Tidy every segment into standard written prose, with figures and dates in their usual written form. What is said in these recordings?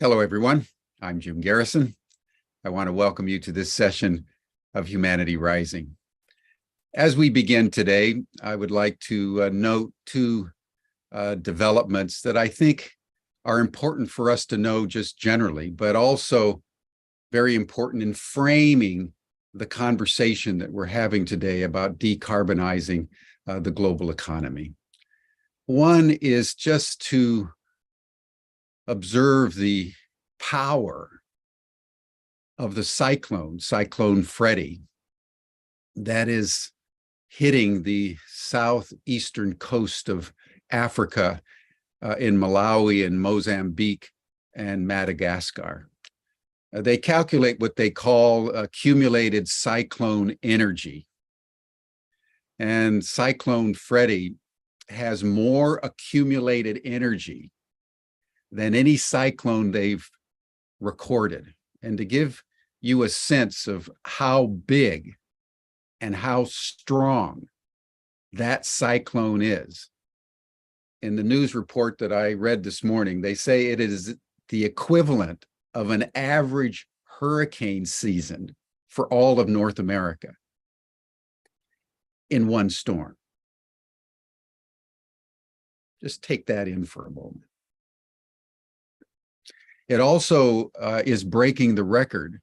Hello, everyone. I'm Jim Garrison. I want to welcome you to this session of Humanity Rising. As we begin today, I would like to note two developments that I think are important for us to know just generally, but also very important in framing the conversation that we're having today about decarbonizing the global economy. One is just to observe the power of the Cyclone Freddy, that is hitting the southeastern coast of Africa in Malawi and Mozambique and Madagascar. They calculate what they call accumulated cyclone energy. And Cyclone Freddy has more accumulated energy than any cyclone they've recorded. And to give you a sense of how big and how strong that cyclone is, in the news report that I read this morning, they say it is the equivalent of an average hurricane season for all of North America in one storm. Just take that in for a moment. It also is breaking the record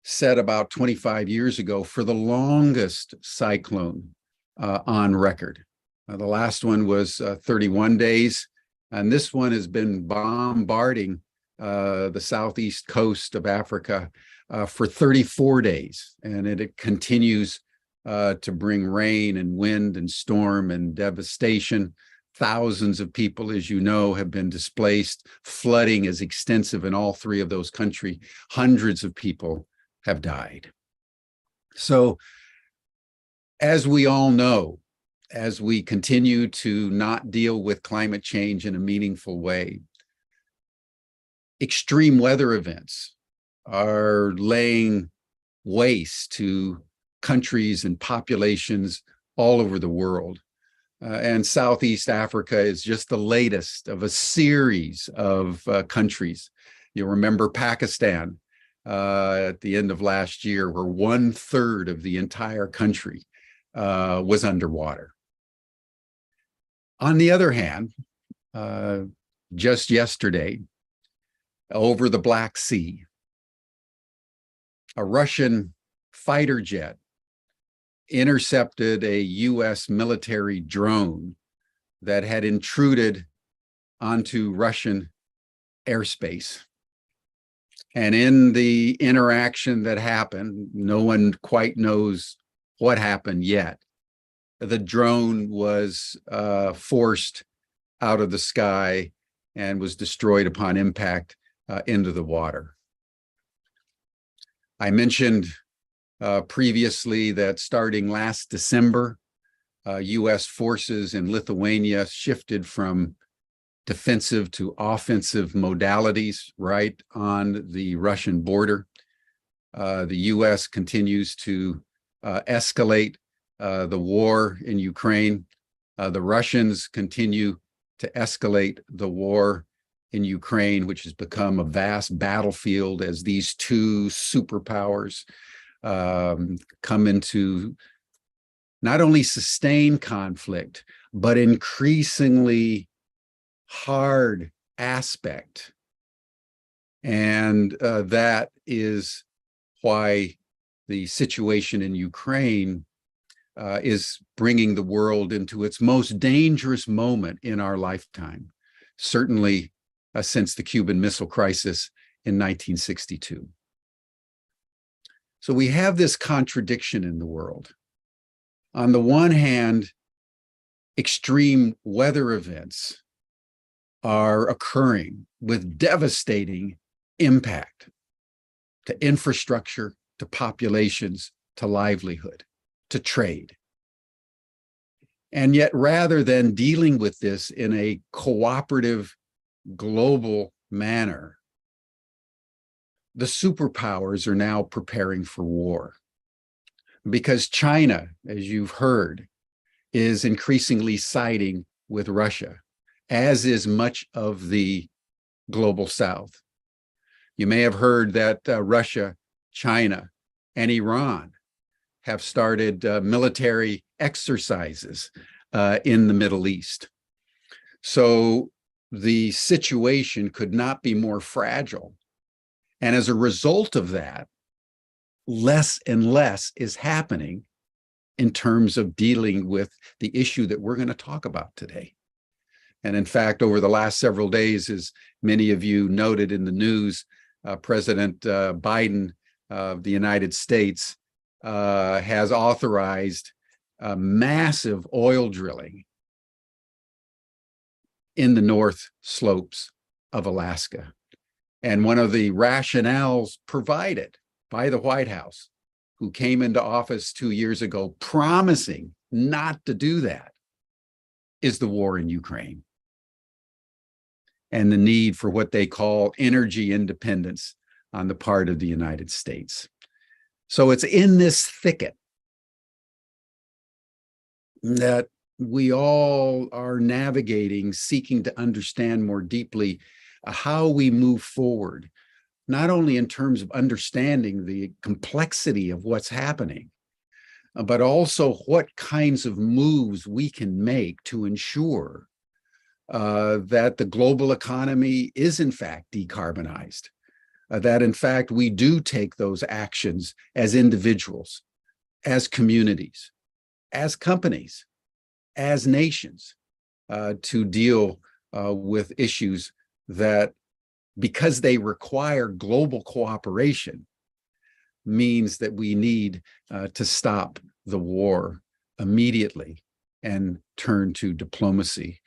set about 25 years ago for the longest cyclone on record. The last one was 31 days, and this one has been bombarding the southeast coast of Africa for 34 days, and it continues to bring rain and wind and storm and devastation. Thousands of people, as you know, have been displaced. Flooding is extensive in all three of those countries. Hundreds of people have died. So, as we all know, as we continue to not deal with climate change in a meaningful way, extreme weather events are laying waste to countries and populations all over the world. And Southeast Africa is just the latest of a series of countries. You'll remember Pakistan at the end of last year, where 1/3 of the entire country was underwater. On the other hand, just yesterday, over the Black Sea, a Russian fighter jet intercepted a U.S. military drone that had intruded onto Russian airspace. And in the interaction that happened, no one quite knows what happened yet. The drone was forced out of the sky and was destroyed upon impact into the water. I mentioned previously that starting last December, U.S. forces in Lithuania shifted from defensive to offensive modalities right on the Russian border. The U.S. continues to escalate the war in Ukraine. The Russians continue to escalate the war in Ukraine, which has become a vast battlefield as these two superpowers come into not only sustained conflict, but increasingly hard aspect. And that is why the situation in Ukraine is bringing the world into its most dangerous moment in our lifetime, certainly since the Cuban Missile Crisis in 1962. So we have this contradiction in the world. On the one hand, extreme weather events are occurring with devastating impact to infrastructure, to populations, to livelihood, to trade. And yet, rather than dealing with this in a cooperative, global manner, the superpowers are now preparing for war. Because China, as you've heard, is increasingly siding with Russia, as is much of the global south. You may have heard that Russia, China, and Iran have started military exercises in the Middle East. So the situation could not be more fragile. And as a result of that, less and less is happening in terms of dealing with the issue that we're going to talk about today. And in fact, over the last several days, as many of you noted in the news, President Biden of the United States has authorized massive oil drilling in the North Slopes of Alaska. And one of the rationales provided by the White House, who came into office 2 years ago promising not to do that, is the war in Ukraine and the need for what they call energy independence on the part of the United States. So it's in this thicket that we all are navigating, seeking to understand more deeply how we move forward, not only in terms of understanding the complexity of what's happening, but also what kinds of moves we can make to ensure that the global economy is in fact decarbonized, that in fact we do take those actions as individuals, as communities, as companies, as nations, to deal with issues that, because they require global cooperation, means that we need to stop the war immediately and turn to diplomacy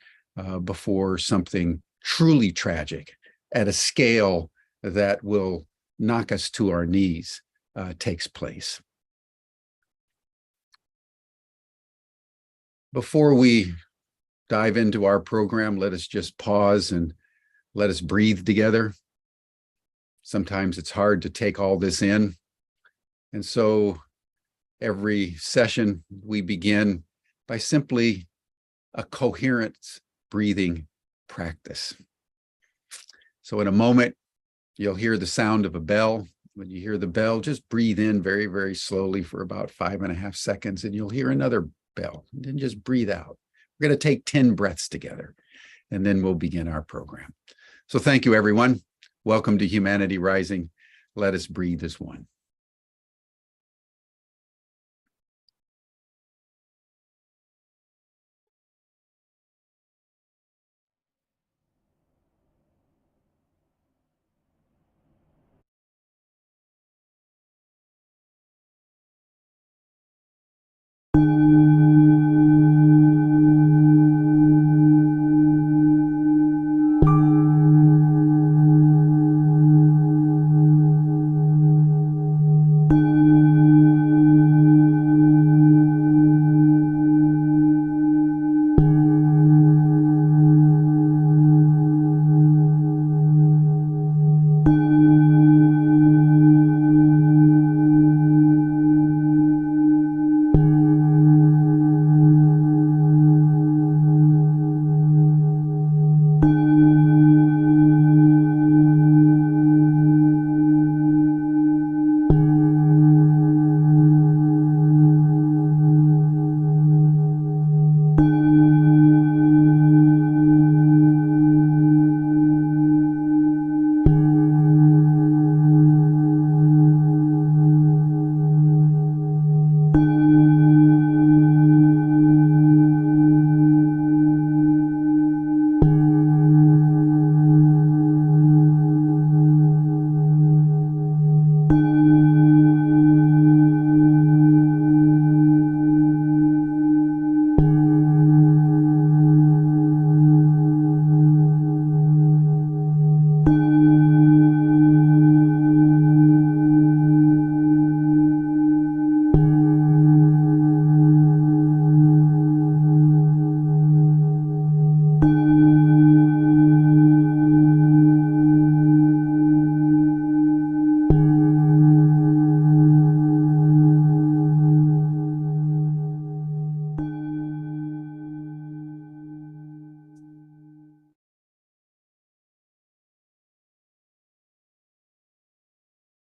before something truly tragic at a scale that will knock us to our knees takes place. Before we dive into our program, let us just pause and let us breathe together. Sometimes it's hard to take all this in. And so every session we begin by simply a coherent breathing practice. So in a moment, you'll hear the sound of a bell. When you hear the bell, just breathe in very, very slowly for about 5.5 seconds, and you'll hear another bell. And then just breathe out. We're going to take 10 breaths together, and then we'll begin our program. So thank you, everyone. Welcome to Humanity Rising. Let us breathe as one.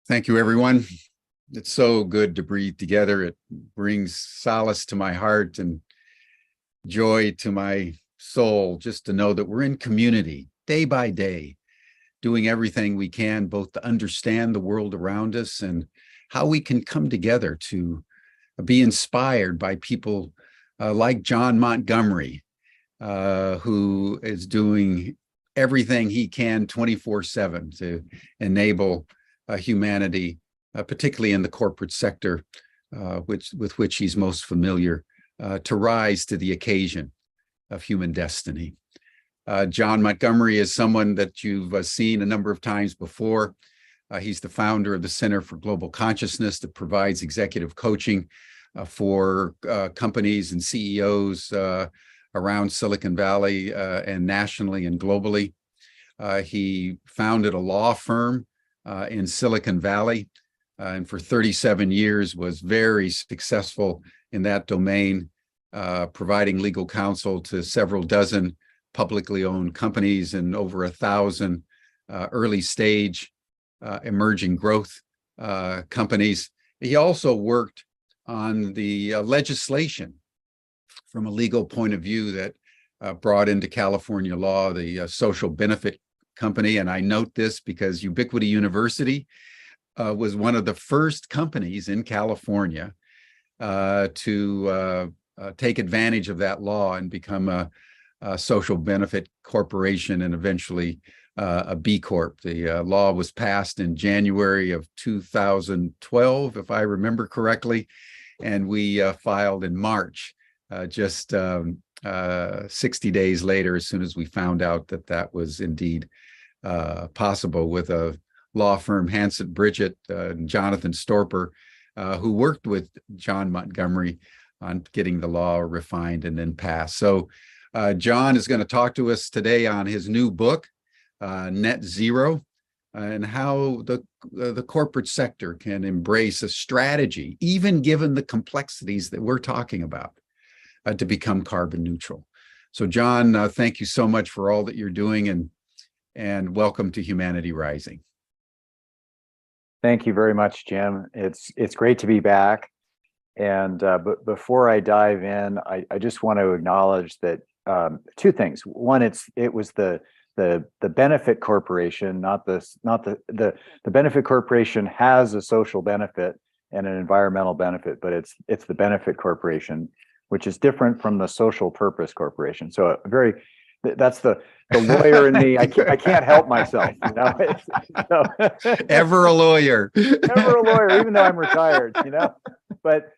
Thank you, everyone. It's so good to breathe together. It brings solace to my heart and joy to my soul just to know that we're in community day by day, doing everything we can both to understand the world around us and how we can come together to be inspired by people like John Montgomery, who is doing everything he can 24/7 to enable humanity, particularly in the corporate sector, with which he's most familiar, to rise to the occasion of human destiny. John Montgomery is someone that you've seen a number of times before. He's the founder of the Center for Global Consciousness that provides executive coaching for companies and CEOs around Silicon Valley and nationally and globally. He founded a law firm in Silicon Valley and for 37 years was very successful in that domain, providing legal counsel to several dozen publicly owned companies and over 1,000 early stage emerging growth companies. He also worked on the legislation from a legal point of view that brought into California law the social benefit company. And I note this because Ubiquity University was one of the first companies in California to take advantage of that law and become a social benefit corporation and eventually a B Corp. The law was passed in January of 2012, if I remember correctly, and we filed in March, just 60 days later, as soon as we found out that that was indeed possible, with a law firm, Hanson Bridget, and Jonathan Storper, who worked with John Montgomery on getting the law refined and then passed. So John is going to talk to us today on his new book, Net Zero, and how the corporate sector can embrace a strategy, even given the complexities that we're talking about, to become carbon neutral. So John, thank you so much for all that you're doing, and welcome to Humanity Rising. Thank you very much, Jim. It's great to be back. And but before I dive in, I just want to acknowledge that two things. One, it was the benefit corporation, not the benefit corporation has a social benefit and an environmental benefit, but it's the benefit corporation, which is different from the social purpose corporation. So that's the lawyer in me. I can't help myself, you know. Ever a lawyer. Ever a lawyer, even though I'm retired, you know. But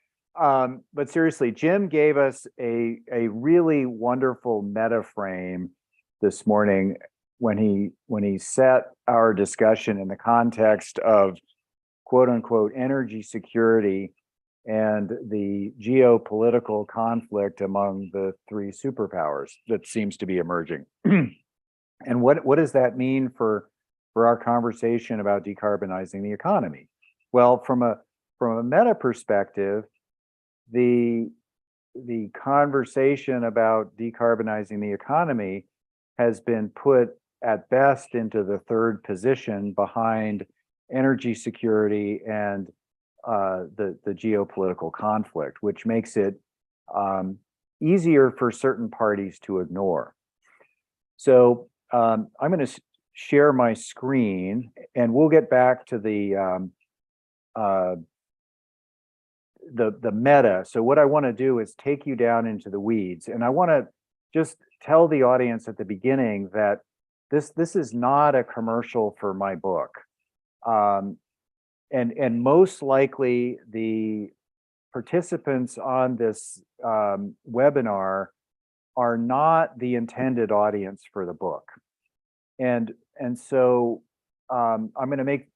seriously, Jim gave us a really wonderful meta frame this morning when he set our discussion in the context of quote unquote energy security and the geopolitical conflict among the three superpowers that seems to be emerging. And what does that mean for our conversation about decarbonizing the economy? Well, from a meta perspective, the conversation about decarbonizing the economy has been put at best into the third position behind energy security and the geopolitical conflict, which makes it easier for certain parties to ignore. So I'm going to share my screen, and we'll get back to the meta. So what I want to do is take you down into the weeds, and I want to just tell the audience at the beginning that this is not a commercial for my book. And most likely the participants on this webinar are not the intended audience for the book. And so I'm going to make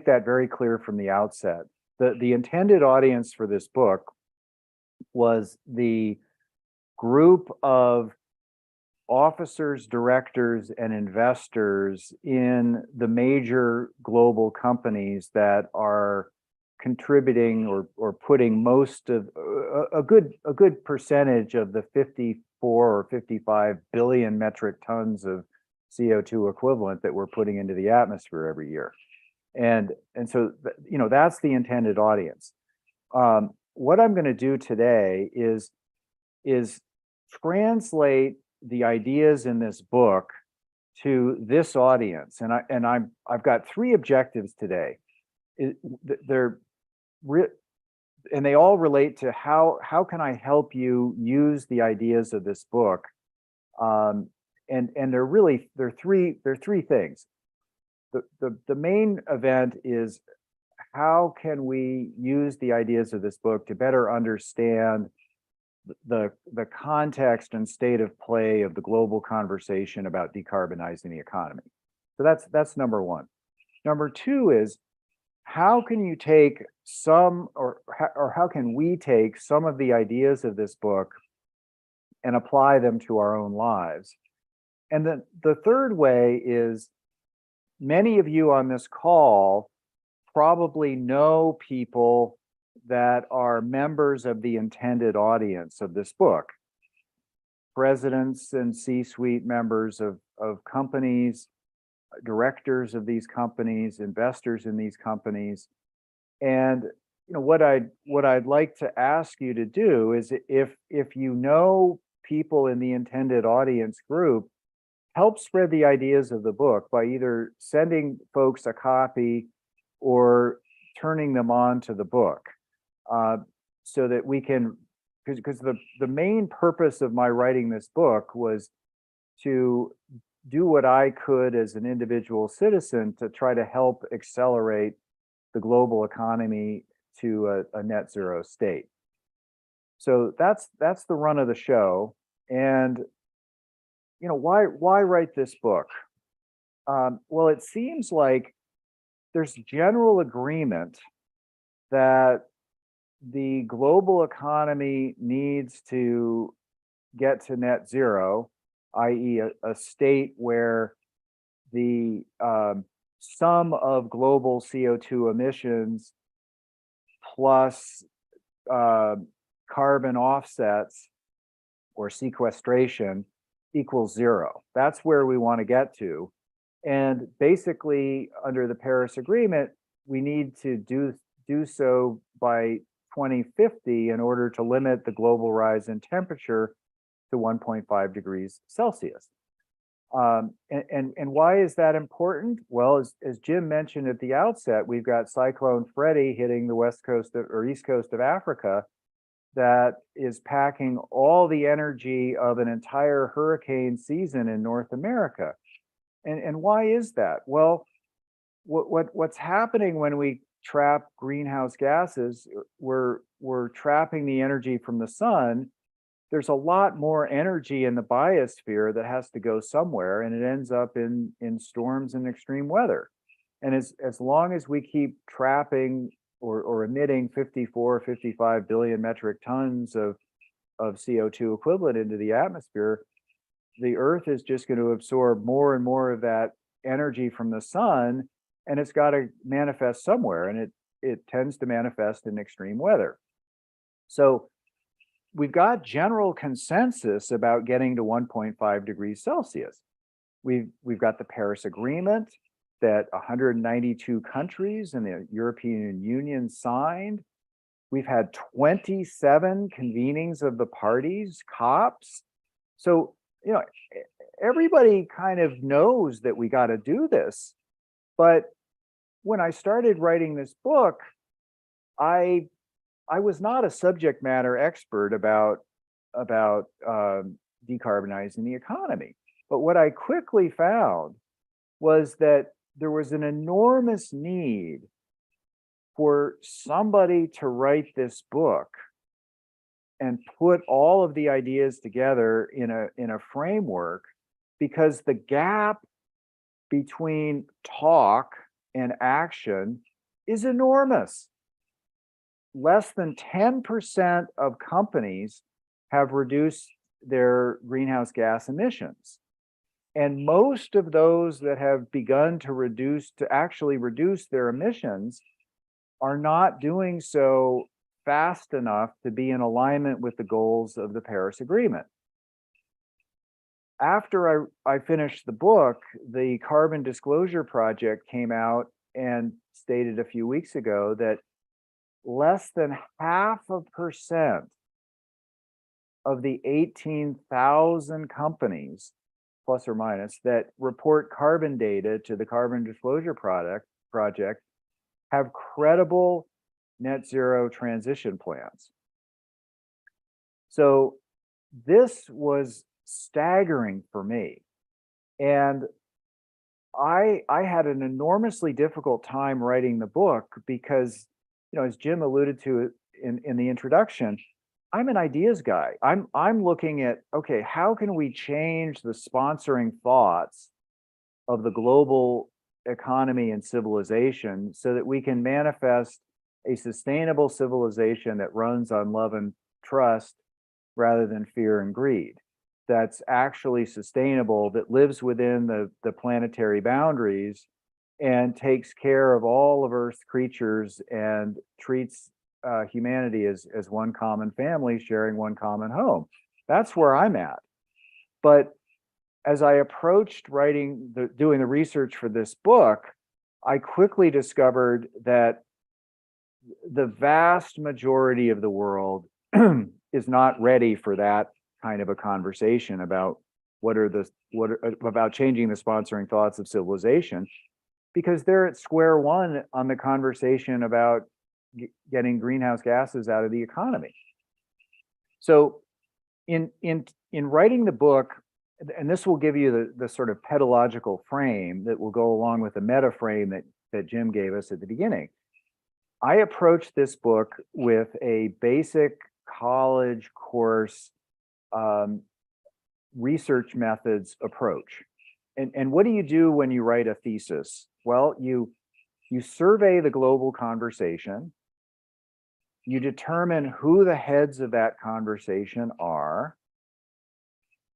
that very clear from the outset. The intended audience for this book was the group of officers, directors, and investors in the major global companies that are contributing or putting most of a good percentage of the 54 or 55 billion metric tons of CO2 equivalent that we're putting into the atmosphere every year. And so, that's the intended audience. What I'm going to do today is translate the ideas in this book to this audience, and I've got three objectives today. They're and they all relate to how can I help you use the ideas of this book, and they're three things. The main event is how can we use the ideas of this book to better understand the context and state of play of the global conversation about decarbonizing the economy. So that's number one. Number two is how can you take or how can we take some of the ideas of this book and apply them to our own lives? And then the third way is many of you on this call probably know people that are members of the intended audience of this book. Presidents and C-suite members of companies, directors of these companies, investors in these companies. And what I'd like to ask you to do is if you know people in the intended audience group, help spread the ideas of the book by either sending folks a copy or turning them on to the book, so that we can, because the main purpose of my writing this book was to do what I could as an individual citizen to try to help accelerate the global economy to a net zero state. So that's the run of the show. And why write this book? Well, it seems like there's general agreement that the global economy needs to get to net zero, i.e. a state where the sum of global CO2 emissions plus carbon offsets or sequestration equals zero. That's where we want to get to. And basically, under the Paris Agreement, we need to do so by 2050 in order to limit the global rise in temperature to 1.5 degrees Celsius. And why is that important? Well, as Jim mentioned at the outset, we've got Cyclone Freddy hitting the west coast or east coast of Africa that is packing all the energy of an entire hurricane season in North America. And why is that? Well, what's happening when we trap greenhouse gases, we're trapping the energy from the sun. There's a lot more energy in the biosphere that has to go somewhere, and it ends up in storms and extreme weather. And as long as we keep trapping or emitting 55 billion metric tons of CO2 equivalent into the atmosphere, the Earth is just going to absorb more and more of that energy from the sun, and it's got to manifest somewhere, and it tends to manifest in extreme weather. So we've got general consensus about getting to 1.5 degrees Celsius. We've got the Paris Agreement that 192 countries in the European Union signed. We've had 27 convenings of the parties, COPs. So, everybody kind of knows that we got to do this. But when I started writing this book, I was not a subject matter expert about decarbonizing the economy. But what I quickly found was that there was an enormous need for somebody to write this book and put all of the ideas together in a framework, because the gap between talk and action is enormous. Less than 10% of companies have reduced their greenhouse gas emissions. And most of those that have begun to actually reduce their emissions are not doing so fast enough to be in alignment with the goals of the Paris Agreement. After I finished the book, the Carbon Disclosure Project came out and stated a few weeks ago that less than 0.5% of the 18,000 companies, plus or minus, that report carbon data to the Carbon Disclosure Project have credible net zero transition plans. So this was staggering for me. And I had an enormously difficult time writing the book because, as Jim alluded to in the introduction, I'm an ideas guy. I'm looking at, okay, how can we change the sponsoring thoughts of the global economy and civilization so that we can manifest a sustainable civilization that runs on love and trust rather than fear and greed, that's actually sustainable, that lives within the planetary boundaries and takes care of all of Earth's creatures and treats humanity as one common family sharing one common home. That's where I'm at. But as I approached doing the research for this book, I quickly discovered that the vast majority of the world is not ready for that kind of a conversation about about changing the sponsoring thoughts of civilization, because they're at square one on the conversation about getting greenhouse gases out of the economy. So in writing the book, and this will give you the sort of pedagogical frame that will go along with the meta frame that Jim gave us at the beginning, I approached this book with a basic college course research methods approach. And what do you do when you write a thesis? Well, you survey the global conversation, you determine who the heads of that conversation are,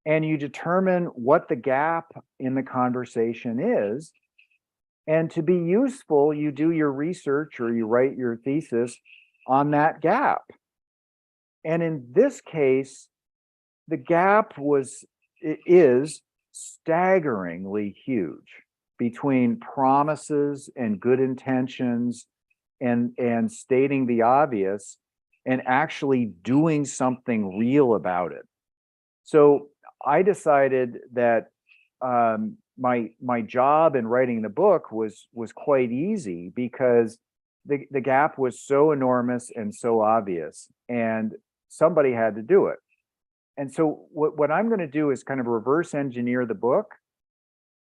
and you determine what the gap in the conversation is. And to be useful, you do your research or you write your thesis on that gap. And in this case, the gap is staggeringly huge between promises and good intentions and stating the obvious and actually doing something real about it. So I decided that my job in writing the book was quite easy because the gap was so enormous and so obvious, and somebody had to do it. And so what I'm going to do is kind of reverse engineer the book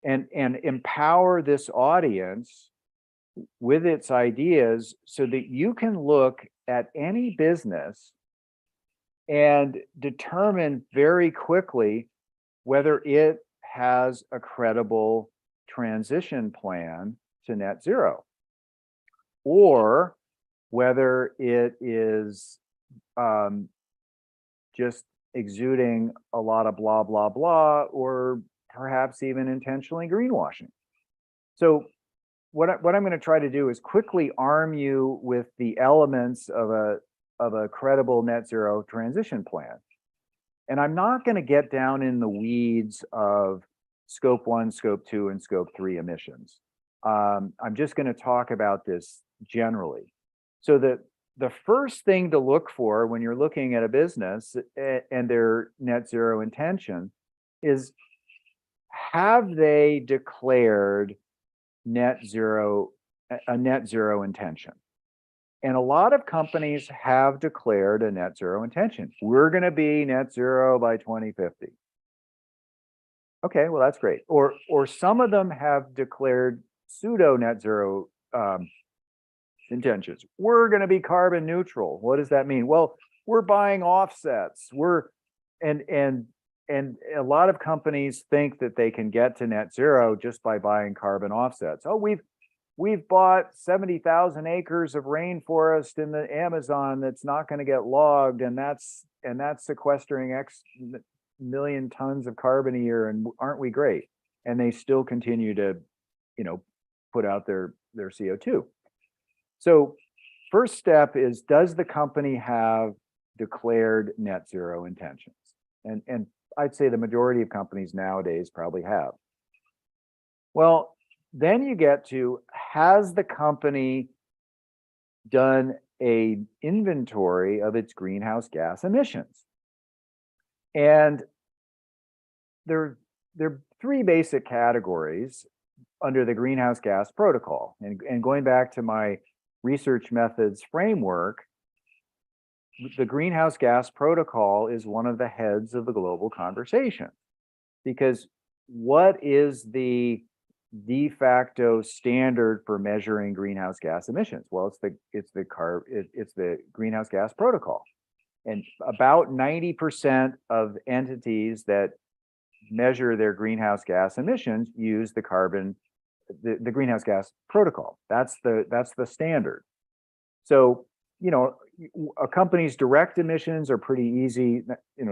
and empower this audience with its ideas so that you can look at any business and determine very quickly whether it has a credible transition plan to net zero, or whether it is just exuding a lot of blah, blah, blah, or perhaps even intentionally greenwashing. So what I'm going to try to do is quickly arm you with the elements of a credible net zero transition plan. And I'm not going to get down in the weeds of scope 1, scope 2, and scope 3 emissions. I'm just going to talk about this generally. So the first thing to look for when you're looking at a business and their net zero intention is, have they declared a net zero intention? And a lot of companies have declared a net zero intention. We're going to be net zero by 2050. Okay, well, that's great. Or some of them have declared pseudo net zero intentions. We're going to be carbon neutral. What does that mean? Well, we're buying offsets. And a lot of companies think that they can get to net zero just by buying carbon offsets. Oh, we've bought 70,000 acres of rainforest in the Amazon that's not going to get logged, and that's sequestering X million tons of carbon a year, and aren't we great? And they still continue to, put out their CO2. So first step is, does the company have declared net zero intentions? And I'd say the majority of companies nowadays probably have. Well, then you get to, has the company done a inventory of its greenhouse gas emissions? And there are three basic categories under the greenhouse gas protocol. And going back to my research methods framework, the greenhouse gas protocol is one of the heads of the global conversation, because what is the de facto standard for measuring greenhouse gas emissions? Well, it's the greenhouse gas protocol. And about 90% of entities that measure their greenhouse gas emissions use the greenhouse gas protocol. That's the standard. So, a company's direct emissions are pretty easy.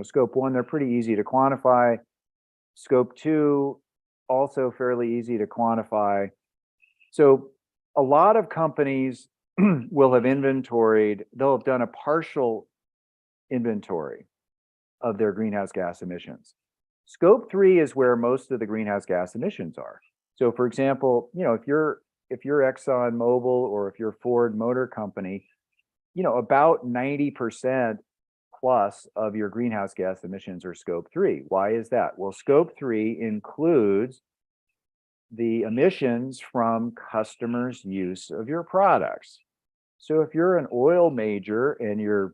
Scope 1, they're pretty easy to quantify. Scope 2, also fairly easy to quantify. So a lot of companies will have inventoried, they'll have done a partial inventory of their greenhouse gas emissions. Scope 3 is where most of the greenhouse gas emissions are. So for example, if you're Exxon Mobil or if you're Ford Motor Company, about 90% plus of your greenhouse gas emissions are scope 3. Why is that? Well, scope 3 includes the emissions from customers' use of your products. So if you're an oil major and you're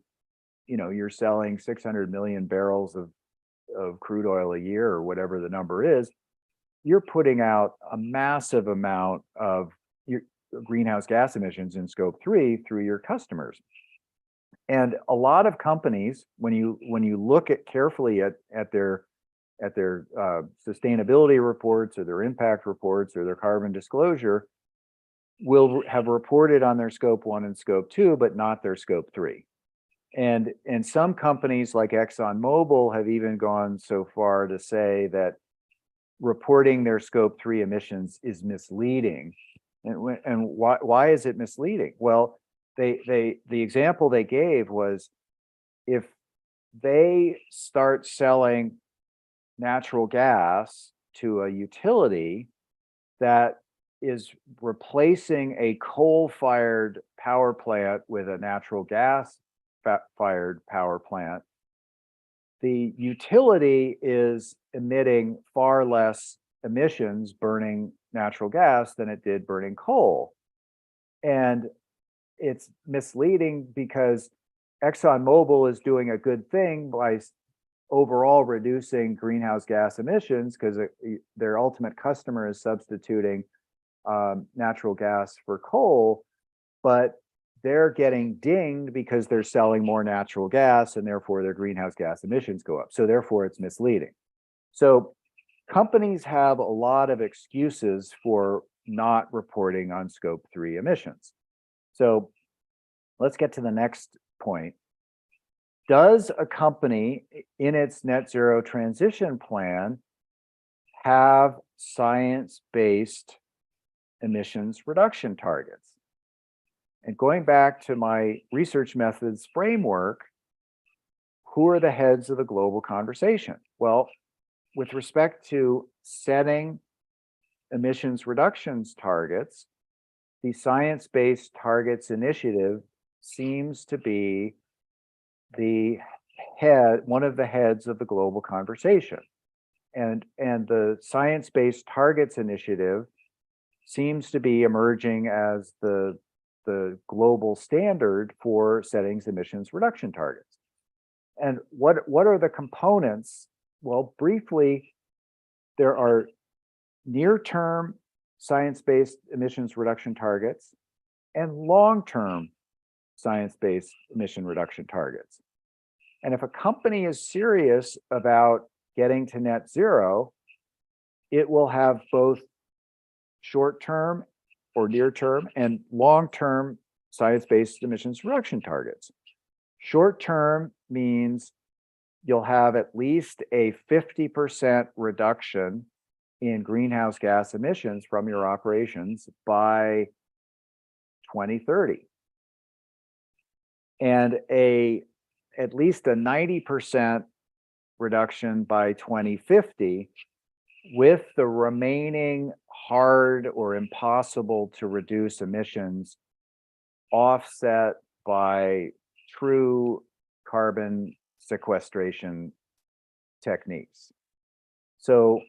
selling 600 million barrels of crude oil a year or whatever the number is, you're putting out a massive amount of your greenhouse gas emissions in scope 3 through your customers. And a lot of companies, when you look carefully at their sustainability reports or their impact reports or their carbon disclosure, will have reported on their scope 1 and scope 2, but not their scope 3. And some companies like Exxon Mobil have even gone so far to say that reporting their scope 3 emissions is misleading. And why is it misleading? Well, the example they gave was, if they start selling natural gas to a utility that is replacing a coal-fired power plant with a natural gas-fired power plant, the utility is emitting far less emissions burning natural gas than it did burning coal. And it's misleading because ExxonMobil is doing a good thing by overall reducing greenhouse gas emissions, because their ultimate customer is substituting natural gas for coal, but they're getting dinged because they're selling more natural gas, and therefore their greenhouse gas emissions go up. So therefore it's misleading. So companies have a lot of excuses for not reporting on scope 3 emissions. So let's get to the next point. Does a company in its net zero transition plan have science-based emissions reduction targets? And going back to my research methods framework, who are the heads of the global conversation? Well, with respect to setting emissions reductions targets, the Science-Based Targets Initiative seems to be one of the heads of the global conversation. And the Science-Based Targets Initiative seems to be emerging as the global standard for setting emissions reduction targets. And what are the components? Well, briefly, there are near-term science-based emissions reduction targets and long-term science-based emission reduction targets. And if a company is serious about getting to net zero, it will have both short-term or near-term and long-term science-based emissions reduction targets. Short-term means you'll have at least a 50% reduction in greenhouse gas emissions from your operations by 2030. And at least a 90% reduction by 2050, with the remaining hard or impossible to reduce emissions offset by true carbon sequestration techniques. So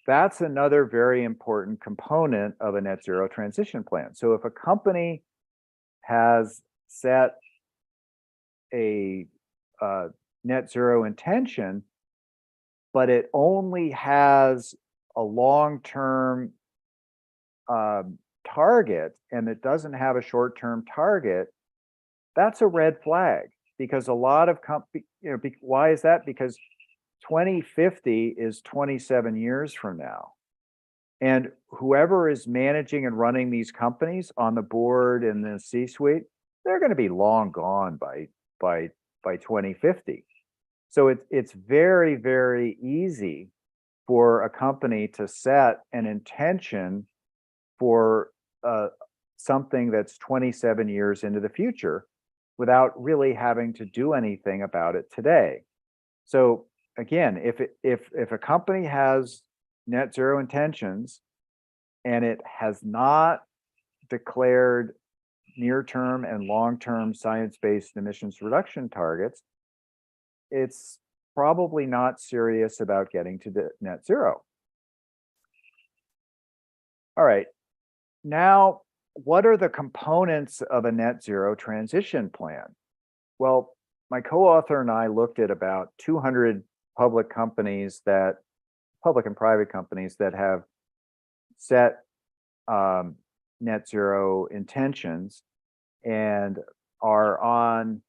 that's another very important component of a net zero transition plan. So if a company has set a net zero intention, but it only has a long-term target and it doesn't have a short-term target, that's a red flag, because a lot of companies, why is that? Because 2050 is 27 years from now. And whoever is managing and running these companies on the board and the C-suite, they're going to be long gone by 2050. So it's very, very easy for a company to set an intention for something that's 27 years into the future without really having to do anything about it today. So again, if a company has net zero intentions and it has not declared near-term and long-term science-based emissions reduction targets, it's probably not serious about getting to the net zero. All right, now what are the components of a net zero transition plan? Well, my co-author and I looked at about 200 public and private companies that have set net zero intentions and are on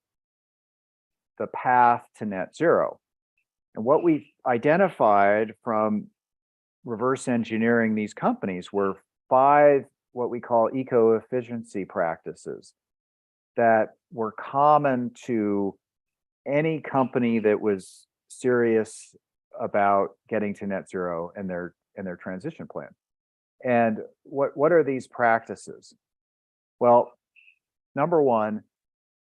the path to net zero. And what we identified from reverse engineering these companies were 5 what we call eco-efficiency practices that were common to any company that was serious about getting to net zero and their transition plan. And what are these practices? Well, number one,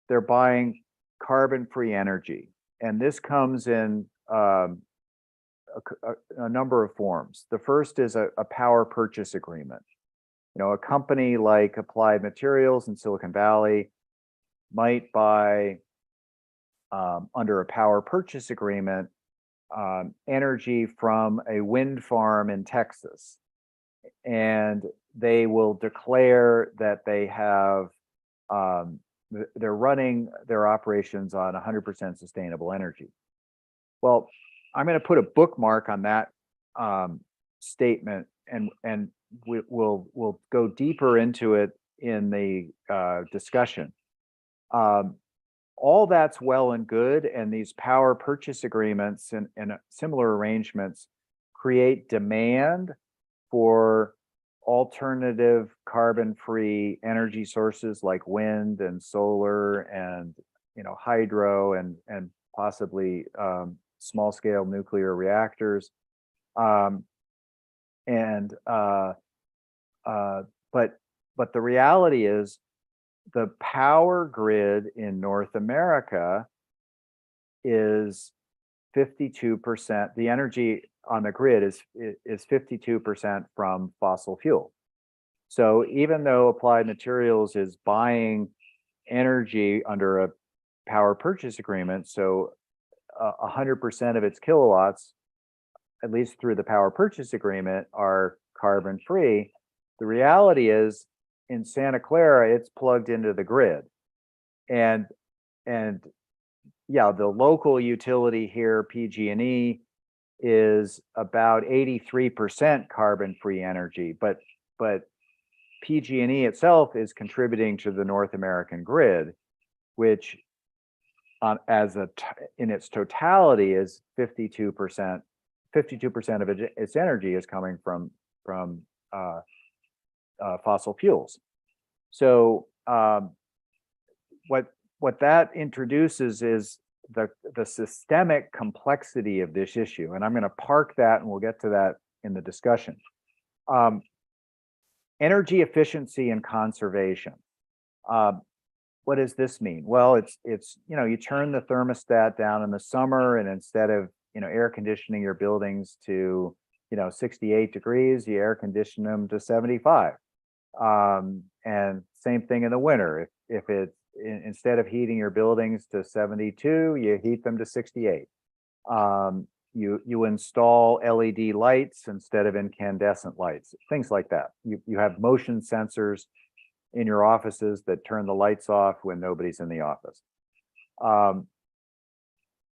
they're buying carbon-free energy, and this comes in a number of forms. The first is a power purchase agreement. A company like Applied Materials in Silicon Valley might buy under a power purchase agreement energy from a wind farm in Texas, and they will declare that they have they're running their operations on 100% sustainable energy. Well, I'm going to put a bookmark on that statement, and we'll go deeper into it in the discussion. All that's well and good, and these power purchase agreements and similar arrangements create demand for alternative carbon-free energy sources like wind and solar and hydro and possibly small-scale nuclear reactors. But the reality is the power grid in North America is 52%. The energy on the grid is 52% from fossil fuel. So even though Applied Materials is buying energy under a power purchase agreement, so 100% of its kilowatts, at least through the power purchase agreement, are carbon free, the reality is in Santa Clara, it's plugged into the grid. And yeah, the local utility here, PG&E, is about 83% carbon-free energy, but PG&E itself is contributing to the North American grid, which in its totality is 52%. 52% of its energy is coming from fossil fuels. So what that introduces is the systemic complexity of this issue, and I'm going to park that, and we'll get to that in the discussion. Energy efficiency and conservation. What does this mean? Well, it's you turn the thermostat down in the summer, and instead of air conditioning your buildings to 68 degrees, you air condition them to 75. And same thing in the winter. If it instead of heating your buildings to 72, you heat them to 68. You install LED lights instead of incandescent lights, things like that. You have motion sensors in your offices that turn the lights off when nobody's in the office.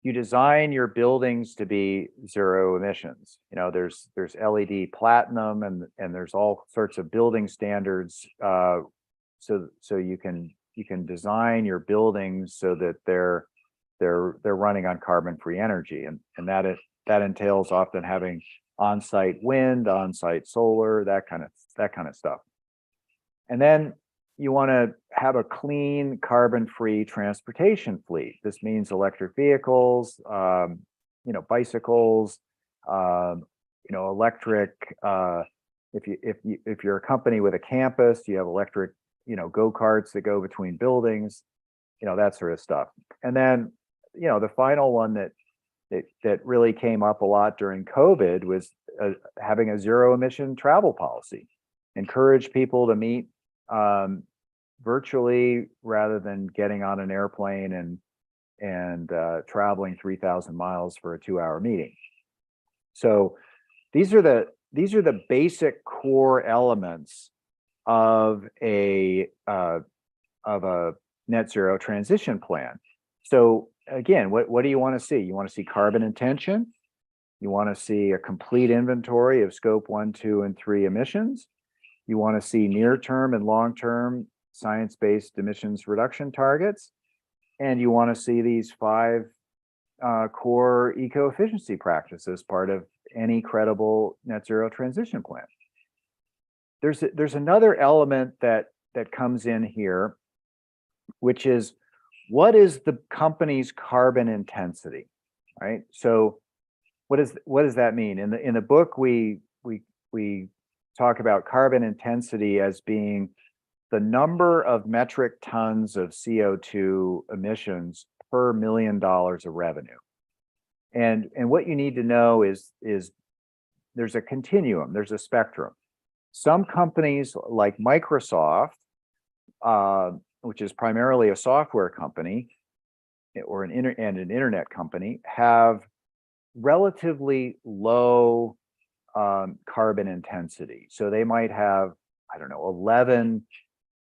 You design your buildings to be zero emissions. There's LED platinum and there's all sorts of building standards. So you can design your buildings so that they're running on carbon-free energy, and that entails often having on-site wind, on-site solar, that kind of stuff. And then you want to have a clean, carbon-free transportation fleet. This means electric vehicles, bicycles, electric. If you're a company with a campus, you have electric, go-karts that go between buildings, that sort of stuff. And then, the final one that really came up a lot during COVID was having a zero emission travel policy. Encourage people to meet virtually rather than getting on an airplane and traveling 3,000 miles for a 2-hour meeting. So these are the basic core elements of a net zero transition plan. So again, what do you want to see? You want to see carbon intention. You want to see a complete inventory of scope 1, 2, and 3 emissions. You want to see near-term and long-term science-based emissions reduction targets. And you want to see these 5 core eco-efficiency practices part of any credible net zero transition plan. There's another element that comes in here, which is, what is the company's carbon intensity, right? So what does that mean? In the book, we talk about carbon intensity as being the number of metric tons of CO2 emissions per $1 million of revenue. And what you need to know is there's a continuum, there's a spectrum. Some companies like Microsoft, which is primarily a software company or an internet company, have relatively low carbon intensity. So they might have, 11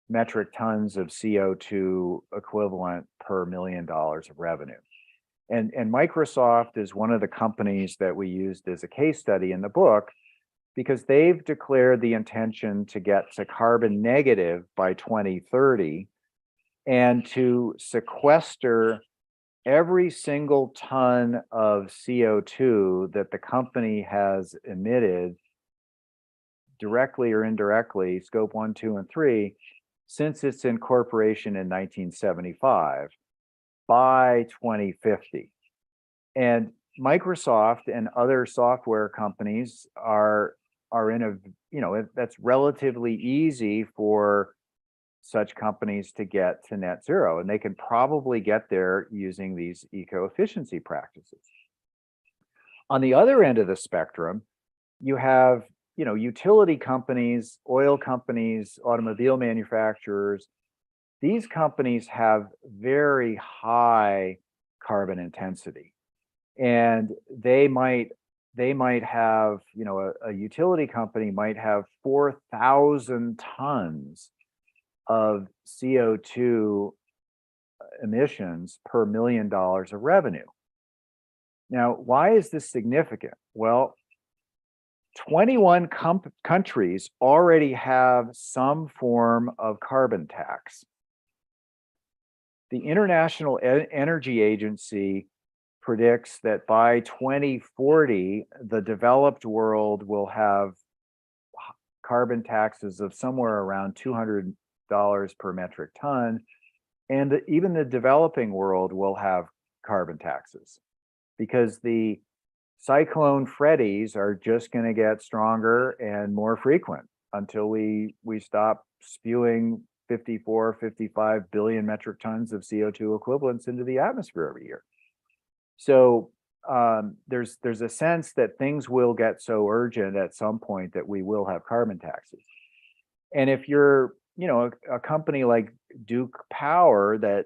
metric tons of CO2 equivalent per $1 million of revenue. And Microsoft is one of the companies that we used as a case study in the book, because they've declared the intention to get to carbon negative by 2030 and to sequester every single ton of CO2 that the company has emitted, directly or indirectly, scope 1, 2, and 3, since its incorporation in 1975 by 2050. And Microsoft and other software companies are in a, that's relatively easy for such companies to get to net zero, and they can probably get there using these eco-efficiency practices. On the other end of the spectrum, you have, utility companies, oil companies, automobile manufacturers. These companies have very high carbon intensity, and they might have, a utility company might have 4,000 tons of CO2 emissions per $1 million of revenue. Now, why is this significant? Well, 21 countries already have some form of carbon tax. The International Energy Agency predicts that by 2040, the developed world will have carbon taxes of somewhere around $200 per metric ton, and even the developing world will have carbon taxes, because the cyclone Freddies are just going to get stronger and more frequent until we stop spewing 55 billion metric tons of CO2 equivalents into the atmosphere every year. So there's a sense that things will get so urgent at some point that we will have carbon taxes. And if you're, a company like Duke Power that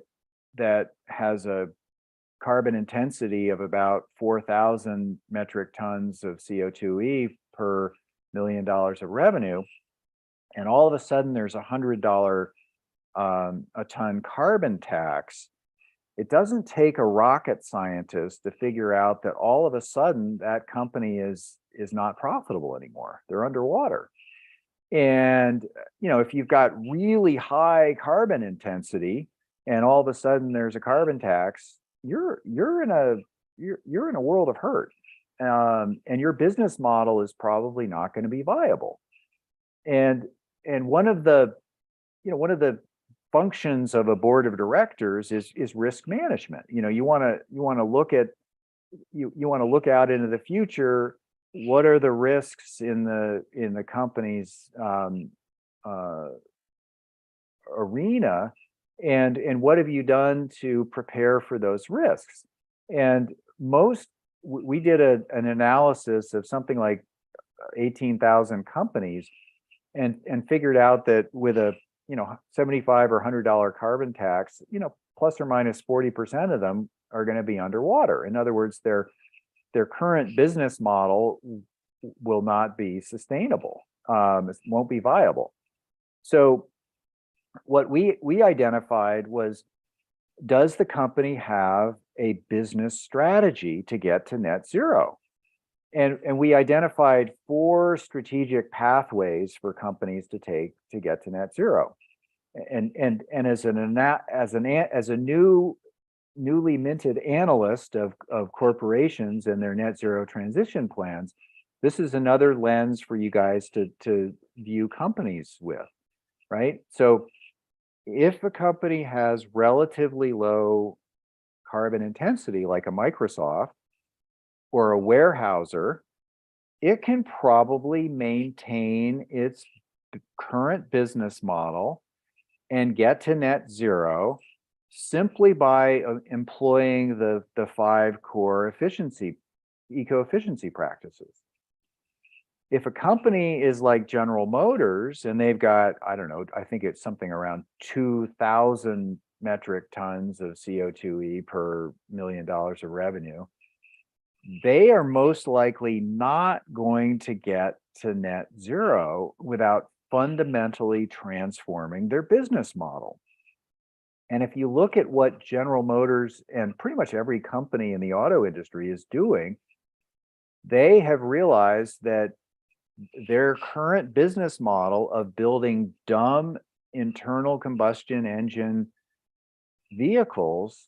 has a carbon intensity of about 4,000 metric tons of CO2e per $1 million of revenue, and all of a sudden there's $100 a ton carbon tax, it doesn't take a rocket scientist to figure out that all of a sudden that company is not profitable anymore. They're underwater. And if you've got really high carbon intensity and all of a sudden there's a carbon tax, you're in a world of hurt, and your business model is probably not going to be viable. And one of the functions of a board of directors is risk management. You want to look out into the future. What are the risks in the company's arena, and what have you done to prepare for those risks? And we did an analysis of something like 18,000 companies, and figured out that with a $75 or $100 carbon tax, plus or minus 40% of them are going to be underwater. In other words, their current business model will not be sustainable. It won't be viable. So what we identified was, does the company have a business strategy to get to net zero? And we identified 4 strategic pathways for companies to take to get to net zero. And as a newly minted analyst of corporations and their net zero transition plans, this is another lens for you guys to view companies with, right? So if a company has relatively low carbon intensity, like a Microsoft or a Weyerhaeuser, it can probably maintain its current business model and get to net zero simply by employing the 5 core eco-efficiency practices. If a company is like General Motors and they've got, I don't know, I think it's something around 2,000 metric tons of CO2e per $1 million of revenue, they are most likely not going to get to net zero without fundamentally transforming their business model. And if you look at what General Motors and pretty much every company in the auto industry is doing, they have realized that their current business model of building dumb internal combustion engine vehicles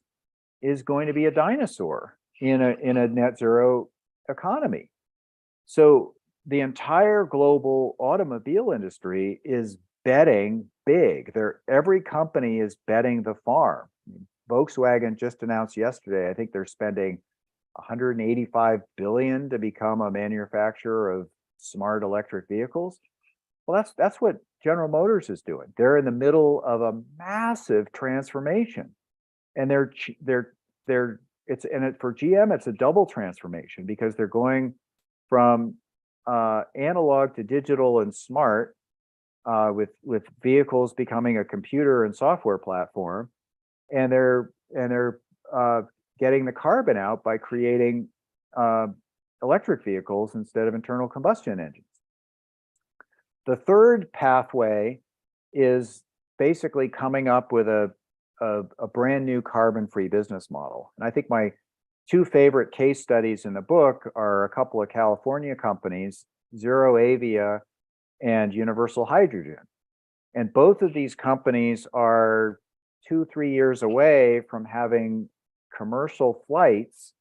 is going to be a dinosaur in a net zero economy. So the entire global automobile industry is betting big. Every company is betting the farm. Volkswagen just announced yesterday, I think they're spending $185 billion to become a manufacturer of smart electric vehicles. Well, that's what General Motors is doing. They're in the middle of a massive transformation, and for GM it's a double transformation, because they're going from analog to digital and smart, with vehicles becoming a computer and software platform, and they're getting the carbon out by creating electric vehicles instead of internal combustion engines. The third pathway is basically coming up with a brand new carbon-free business model. And I think my 2 favorite case studies in the book are a couple of California companies, ZeroAvia and Universal Hydrogen. And both of these companies are 2-3 years away from having commercial flights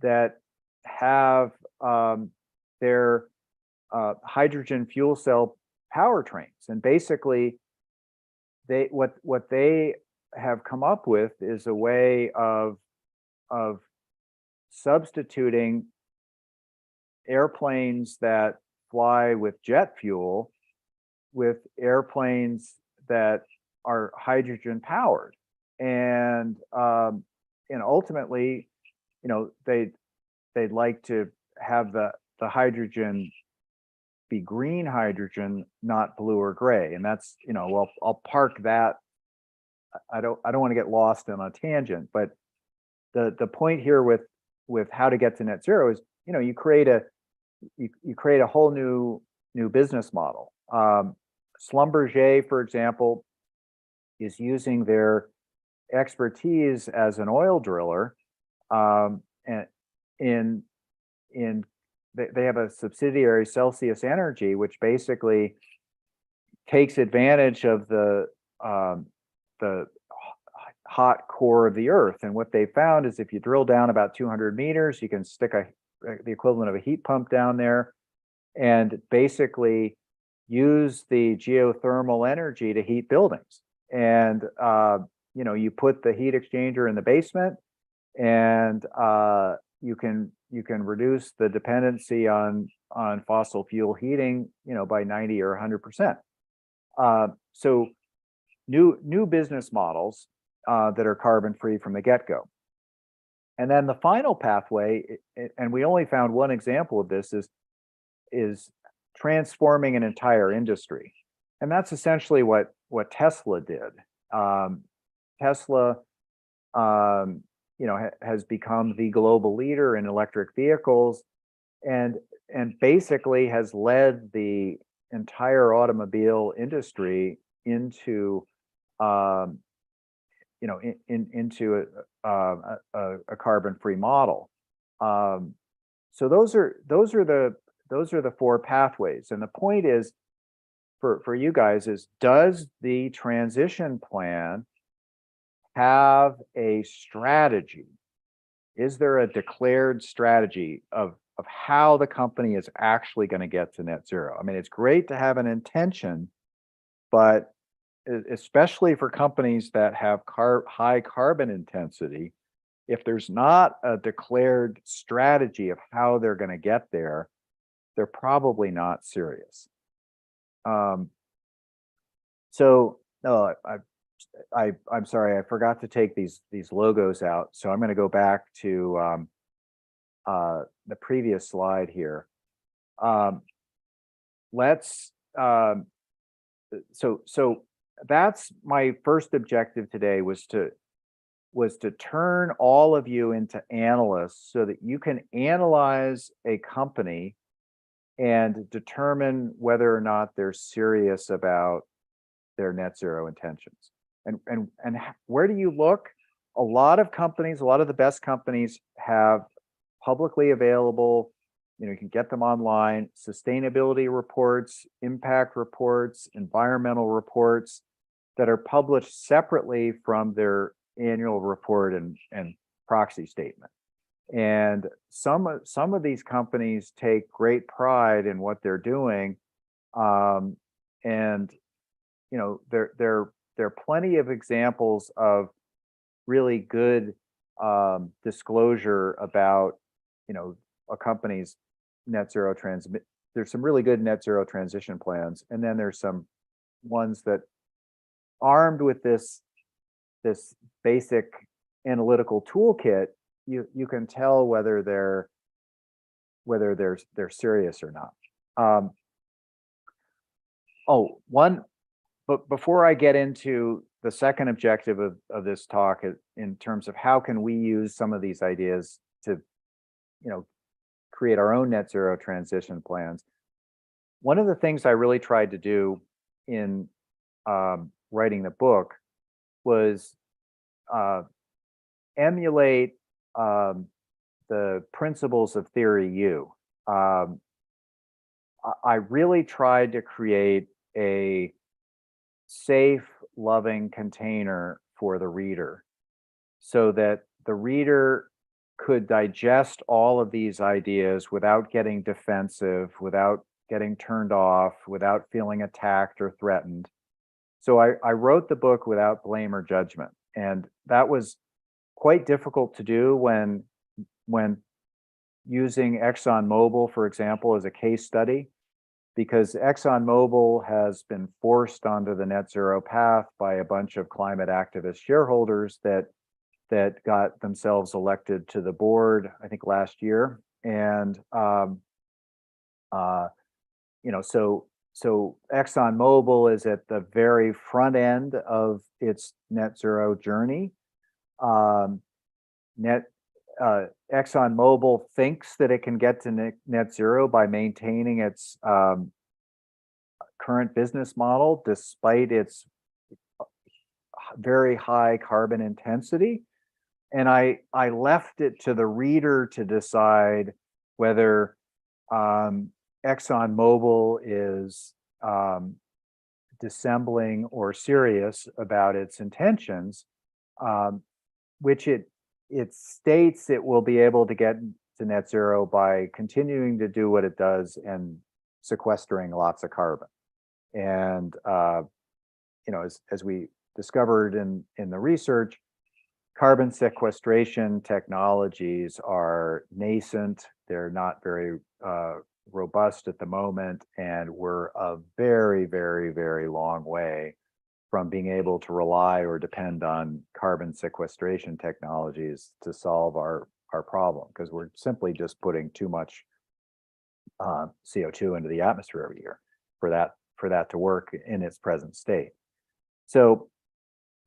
that have their hydrogen fuel cell powertrains. And basically, what they have come up with is a way of substituting airplanes that fly with jet fuel with airplanes that are hydrogen powered. And ultimately, they'd like to have the hydrogen be green hydrogen, not blue or gray. And that's, well, I'll park that. I don't want to get lost on a tangent, but the point here with how to get to net zero is, you create a whole new business model. Schlumberger, for example, is using their expertise as an oil driller, and they have a subsidiary, Celsius Energy, which basically takes advantage of the hot core of the earth. And what they found is if you drill down about 200 meters, you can stick the equivalent of a heat pump down there and basically use the geothermal energy to heat buildings. And you put the heat exchanger in the basement, and you can reduce the dependency on fossil fuel heating, by 90 or 100%. So new business models that are carbon free from the get-go. And then the final pathway, and we only found one example of this, is transforming an entire industry. And that's essentially what Tesla did. Tesla has become the global leader in electric vehicles, and basically has led the entire automobile industry into into a carbon-free model. So those are the four pathways. And the point is, for you guys, is does the transition plan have a strategy? Is there a declared strategy of how the company is actually going to get to net zero? I mean, it's great to have an intention, but especially for companies that have high carbon intensity, if there's not a declared strategy of how they're going to get there, they're probably not serious. So no, I'm sorry, I forgot to take these logos out. So I'm going to go back to the previous slide here. So that's my first objective today, was to turn all of you into analysts so that you can analyze a company and determine whether or not they're serious about their net zero intentions. And where do you look? A lot of companies, a lot of the best companies have publicly available, you can get them online, sustainability reports, impact reports, environmental reports that are published separately from their annual report and proxy statement. And some of these companies take great pride in what they're doing, and there are plenty of examples of really good disclosure about a company's net zero there's some really good net zero transition plans, and then there's some ones that, armed with this basic analytical toolkit, you can tell whether they're serious or not. But before I get into the second objective of this talk, in terms of how can we use some of these ideas to create our own net zero transition plans, one of the things I really tried to do in writing the book was emulate the principles of Theory U. I really tried to create a safe, loving container for the reader so that the reader could digest all of these ideas without getting defensive, without getting turned off, without feeling attacked or threatened. So I wrote the book without blame or judgment. And that was quite difficult to do when using ExxonMobil, for example, as a case study, because ExxonMobil has been forced onto the net zero path by a bunch of climate activist shareholders that that got themselves elected to the board, I think last year. And, so ExxonMobil is at the very front end of its net zero journey. ExxonMobil thinks that it can get to net zero by maintaining its current business model, despite its very high carbon intensity. And I left it to the reader to decide whether ExxonMobil is dissembling or serious about its intentions, which it states it will be able to get to net zero by continuing to do what it does and sequestering lots of carbon. And as we discovered in the research, carbon sequestration technologies are nascent. They're not very robust at the moment, and we're a very, very, very long way from being able to rely or depend on carbon sequestration technologies to solve our problem, because we're simply just putting too much CO2 into the atmosphere every year for that to work in its present state. So,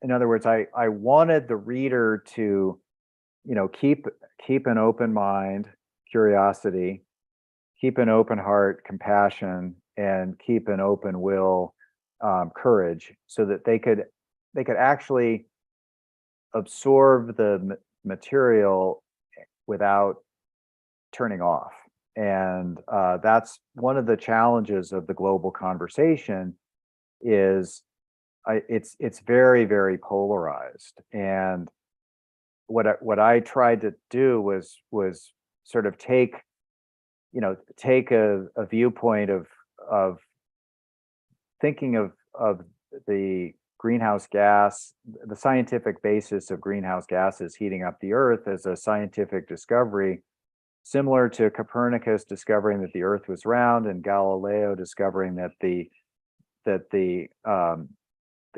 in other words, I wanted the reader to, keep an open mind, curiosity, keep an open heart, compassion, and keep an open will, courage, so that they could actually absorb the material without turning off. And that's one of the challenges of the global conversation. Is it's very, very polarized. And what I tried to do was sort of take a viewpoint of thinking of the greenhouse gas, the scientific basis of greenhouse gases heating up the earth, as a scientific discovery, similar to Copernicus discovering that the earth was round and Galileo discovering that the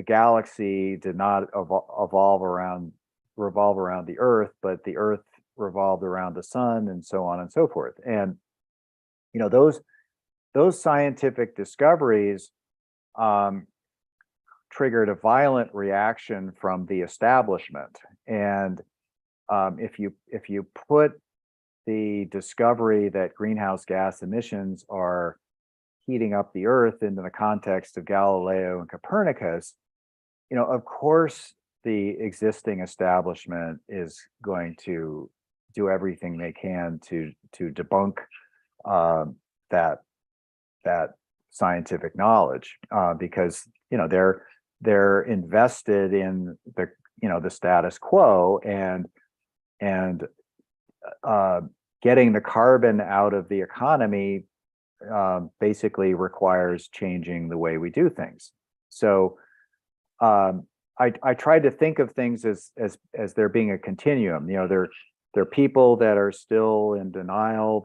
galaxy did not revolve around the earth, but the earth revolved around the sun, and so on and so forth. And those scientific discoveries triggered a violent reaction from the establishment. And if you put the discovery that greenhouse gas emissions are heating up the earth into the context of Galileo and Copernicus, of course the existing establishment is going to do everything they can to debunk that scientific knowledge, because they're invested in the status quo, and getting the carbon out of the economy basically requires changing the way we do things. So I tried to think of things as there being a continuum. There are people that are still in denial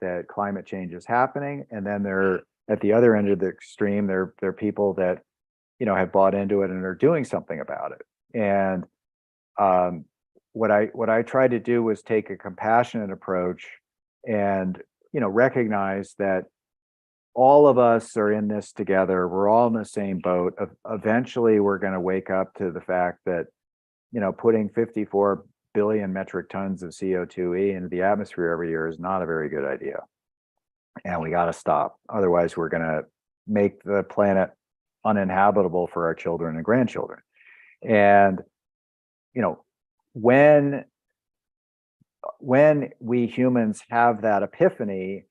that climate change is happening, and then they're at the other end of the extreme. There are people that have bought into it and are doing something about it. And what I tried to do was take a compassionate approach and recognize that all of us are in this together. We're all in the same boat. Eventually, we're going to wake up to the fact that putting 54 billion metric tons of CO2e into the atmosphere every year is not a very good idea, and we got to stop. Otherwise, we're going to make the planet uninhabitable for our children and grandchildren. And when we humans have that epiphany,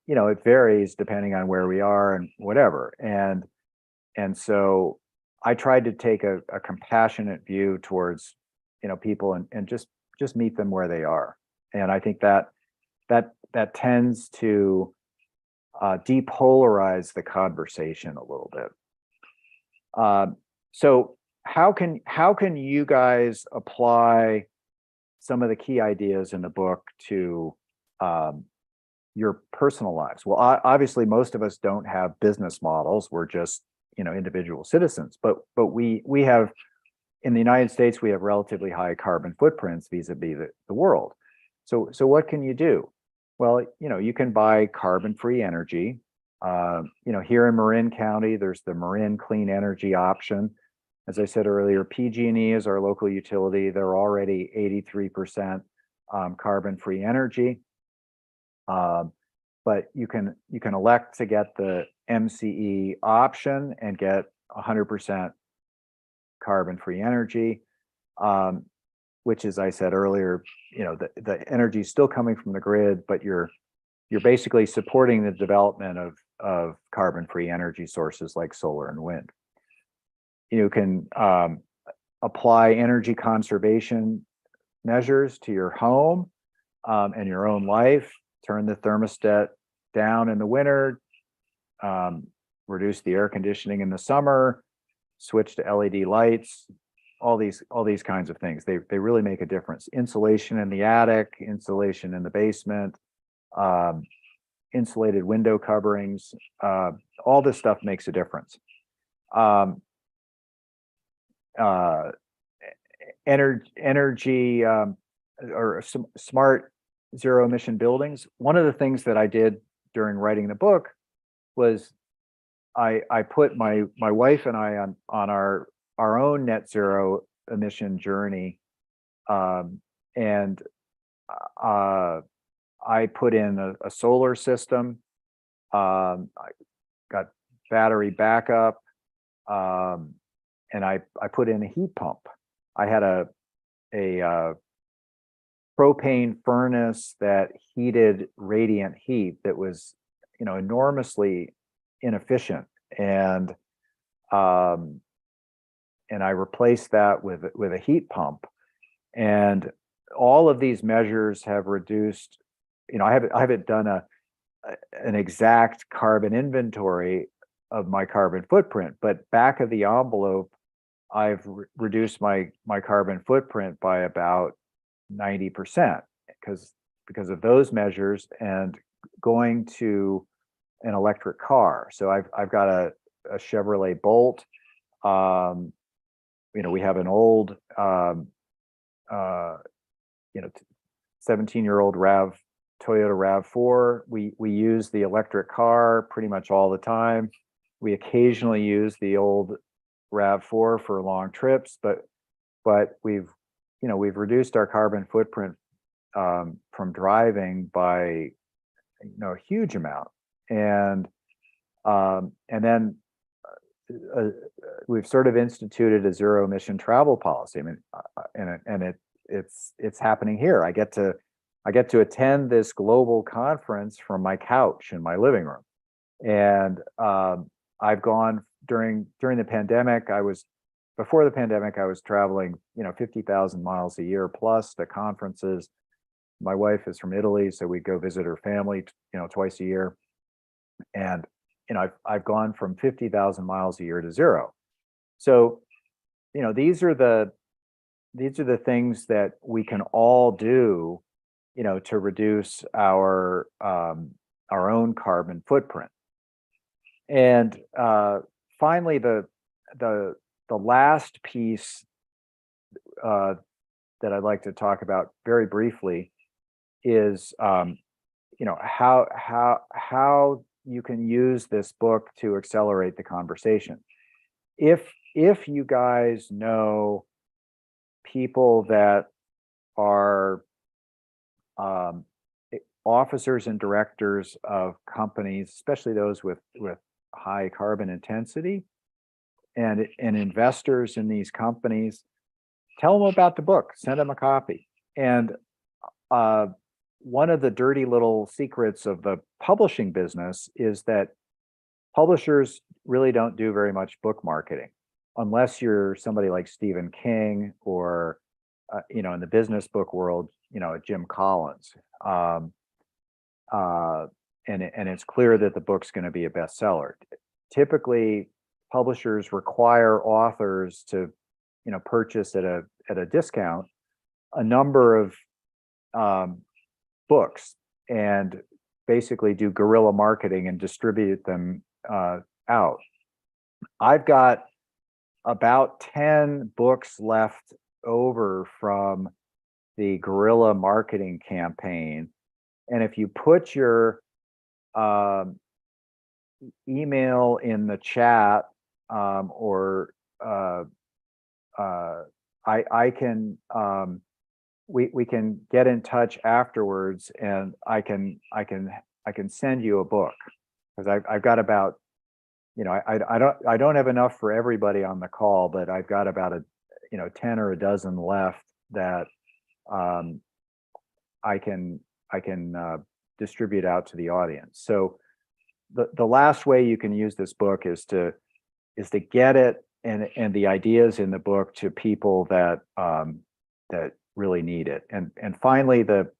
it varies depending on where we are and whatever. And so I tried to take a compassionate view towards people and just meet them where they are. And I think that tends to depolarize the conversation a little bit. So how can you guys apply some of the key ideas in the book to your personal lives? Well, obviously, most of us don't have business models. We're just individual citizens, but we have in the United States, we have relatively high carbon footprints vis-a-vis the world. So what can you do? Well, you can buy carbon-free energy. Here in Marin County, there's the Marin Clean Energy option. As I said earlier, PG&E is our local utility. They're already 83% carbon-free energy. But you can elect to get the MCE option and get 100% carbon-free energy, which, as I said earlier, the energy is still coming from the grid, but you're basically supporting the development of carbon-free energy sources like solar and wind. You can apply energy conservation measures to your home and your own life. Turn the thermostat down in the winter, reduce the air conditioning in the summer, switch to LED lights, all these kinds of things. They really make a difference. Insulation in the attic, insulation in the basement, insulated window coverings, all this stuff makes a difference. Energy or some smart zero emission buildings. One of the things that I did during writing the book was I put my wife and I on our own net zero emission journey, and I put in a solar system. I got battery backup, and I put in a heat pump. I had a propane furnace that heated radiant heat that was, enormously inefficient, and I replaced that with a heat pump. And all of these measures have reduced. I haven't done an exact carbon inventory of my carbon footprint, but back of the envelope, I've reduced my carbon footprint by about 90% because of those measures and going to an electric car. So I've got a Chevrolet Bolt. We have an old 17-year-old Toyota RAV4. We use the electric car pretty much all the time. We occasionally use the old RAV4 for long trips, but we've reduced our carbon footprint from driving by a huge amount, and then we've sort of instituted a zero emission travel policy. I mean, and it's happening here. I get to attend this global conference from my couch in my living room, and I've gone during the pandemic. Before the pandemic, I was traveling 50,000 miles a year plus to conferences. My wife is from Italy, so we go visit her family twice a year, and I've gone from 50,000 miles a year to zero. So these are the things that we can all do to reduce our own carbon footprint. And finally, the last piece that I'd like to talk about very briefly is how you can use this book to accelerate the conversation. If you guys know people that are officers and directors of companies, especially those with high carbon intensity, and investors in these companies, tell them about the book, send them a copy. And one of the dirty little secrets of the publishing business is that publishers really don't do very much book marketing, unless you're somebody like Stephen King or in the business book world, Jim Collins. And it's clear that the book's going to be a bestseller. Typically, publishers require authors to purchase at a discount a number of books and basically do guerrilla marketing and distribute them out. I've got about 10 books left over from the guerrilla marketing campaign. And if you put your email in the chat, or I can we can get in touch afterwards, and I can send you a book, because I've got about, I don't have enough for everybody on the call, but I've got about 10 or a dozen left that I can distribute out to the audience. So the last way you can use this book is to get it and the ideas in the book to people that that really need it. And finally, the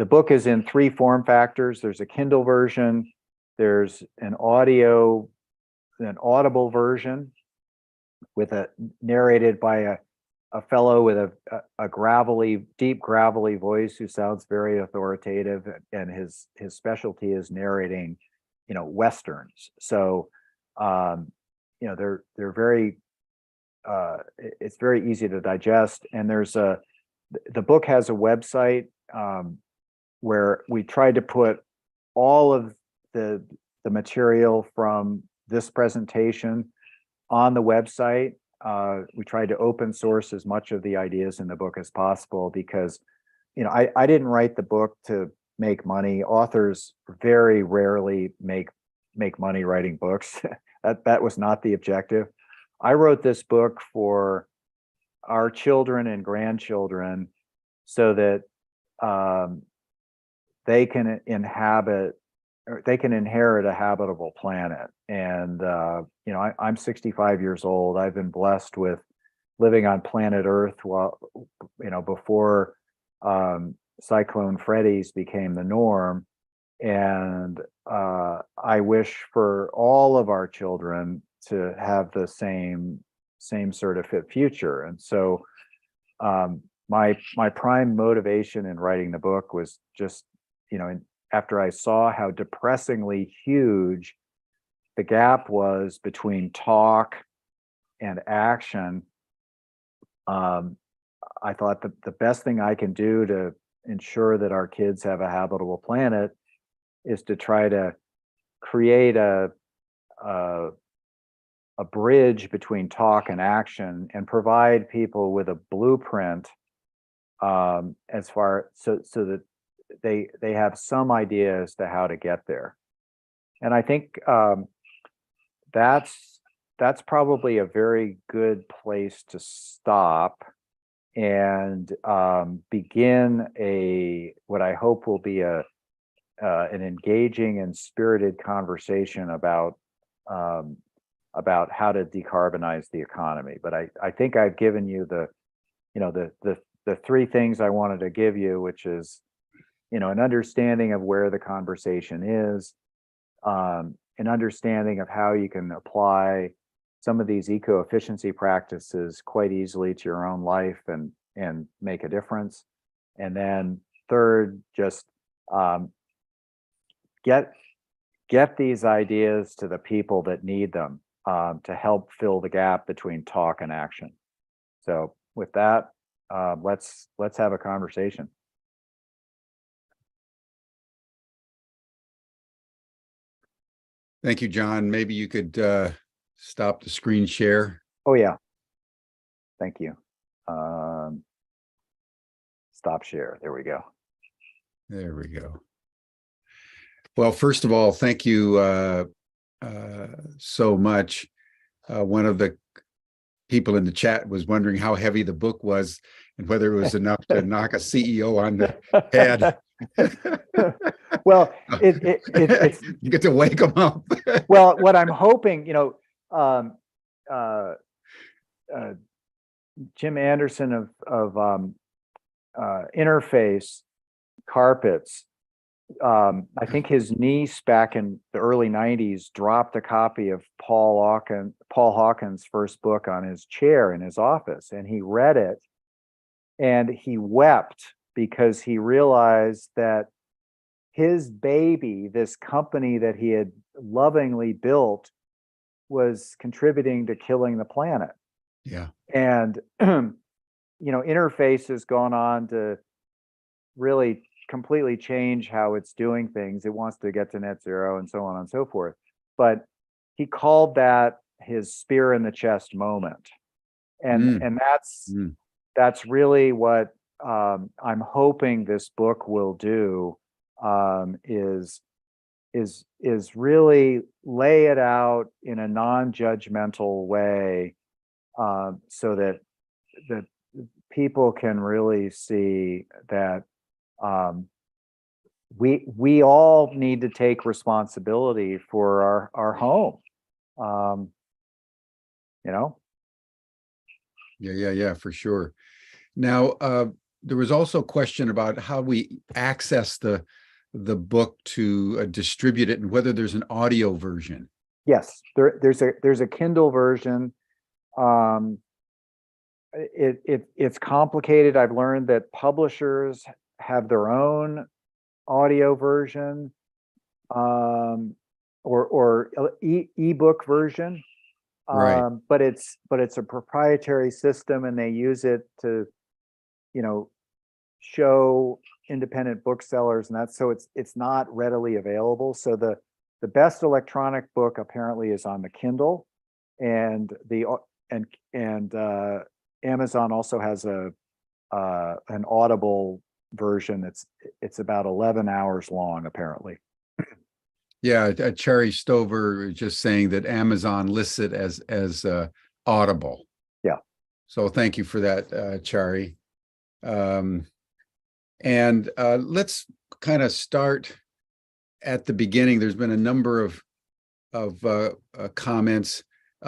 book is in 3 form factors. There's a Kindle version, there's an audible version with narrated by a fellow with a deep gravelly voice who sounds very authoritative, and his specialty is narrating, Westerns. So, they're very, it's very easy to digest. And the book has a website where we tried to put all of the material from this presentation on the website. We tried to open source as much of the ideas in the book as possible, because, I didn't write the book to make money. Authors very rarely make money writing books. That was not the objective. I wrote this book for our children and grandchildren, so that they can inherit a habitable planet. And I'm 65 years old. I've been blessed with living on planet Earth before Cyclone Freddy's became the norm. And I wish for all of our children to have the same sort of future. And so my prime motivation in writing the book was just, after I saw how depressingly huge the gap was between talk and action, I thought that the best thing I can do to ensure that our kids have a habitable planet is to try to create a bridge between talk and action, and provide people with a blueprint, as far so that they have some idea as to how to get there. And I think that's probably a very good place to stop, and begin what I hope will be an engaging and spirited conversation about how to decarbonize the economy. But I think I've given you the 3 things I wanted to give you, which is, an understanding of where the conversation is, an understanding of how you can apply some of these eco-efficiency practices quite easily to your own life and make a difference. And then third, just get these ideas to the people that need them, to help fill the gap between talk and action. So with that, let's have a conversation. Thank you, John. Maybe you could stop the screen share. Oh yeah, thank you. Stop share. There we go. There we go. Well, first of all, thank you so much. One of the people in the chat was wondering how heavy the book was and whether it was enough to knock a CEO on the head. Well, it's you get to wake them up. Well, what I'm hoping, Jim Anderson of Interface Carpets, I think his niece back in the early 90s dropped a copy of Paul Hawkins' first book on his chair in his office, and he read it and he wept, because he realized that his baby, this company that he had lovingly built, was contributing to killing the planet. Yeah. And, Interface has gone on to really completely change how it's doing things. It wants to get to net zero and so on and so forth. But he called that his spear in the chest moment. And Mm. that's really what I'm hoping this book will do, is really lay it out in a non-judgmental way, so that people can really see that we all need to take responsibility for our home. Yeah, for sure. Now, there was also a question about how we access the book to distribute it, and whether there's an audio version. Yes, there's a Kindle version. It's complicated. I've learned that publishers have their own audio version, or ebook version. Right. But it's a proprietary system, and they use it to, show independent booksellers, and that's, so it's not readily available. So the best electronic book apparently is on the Kindle, and Amazon also has an Audible version it's about 11 hours long apparently. Yeah, Cherry Stover just saying that Amazon lists it as Audible. Yeah. So thank you for that, Cherry. And let's kind of start at the beginning. There's been a number of comments,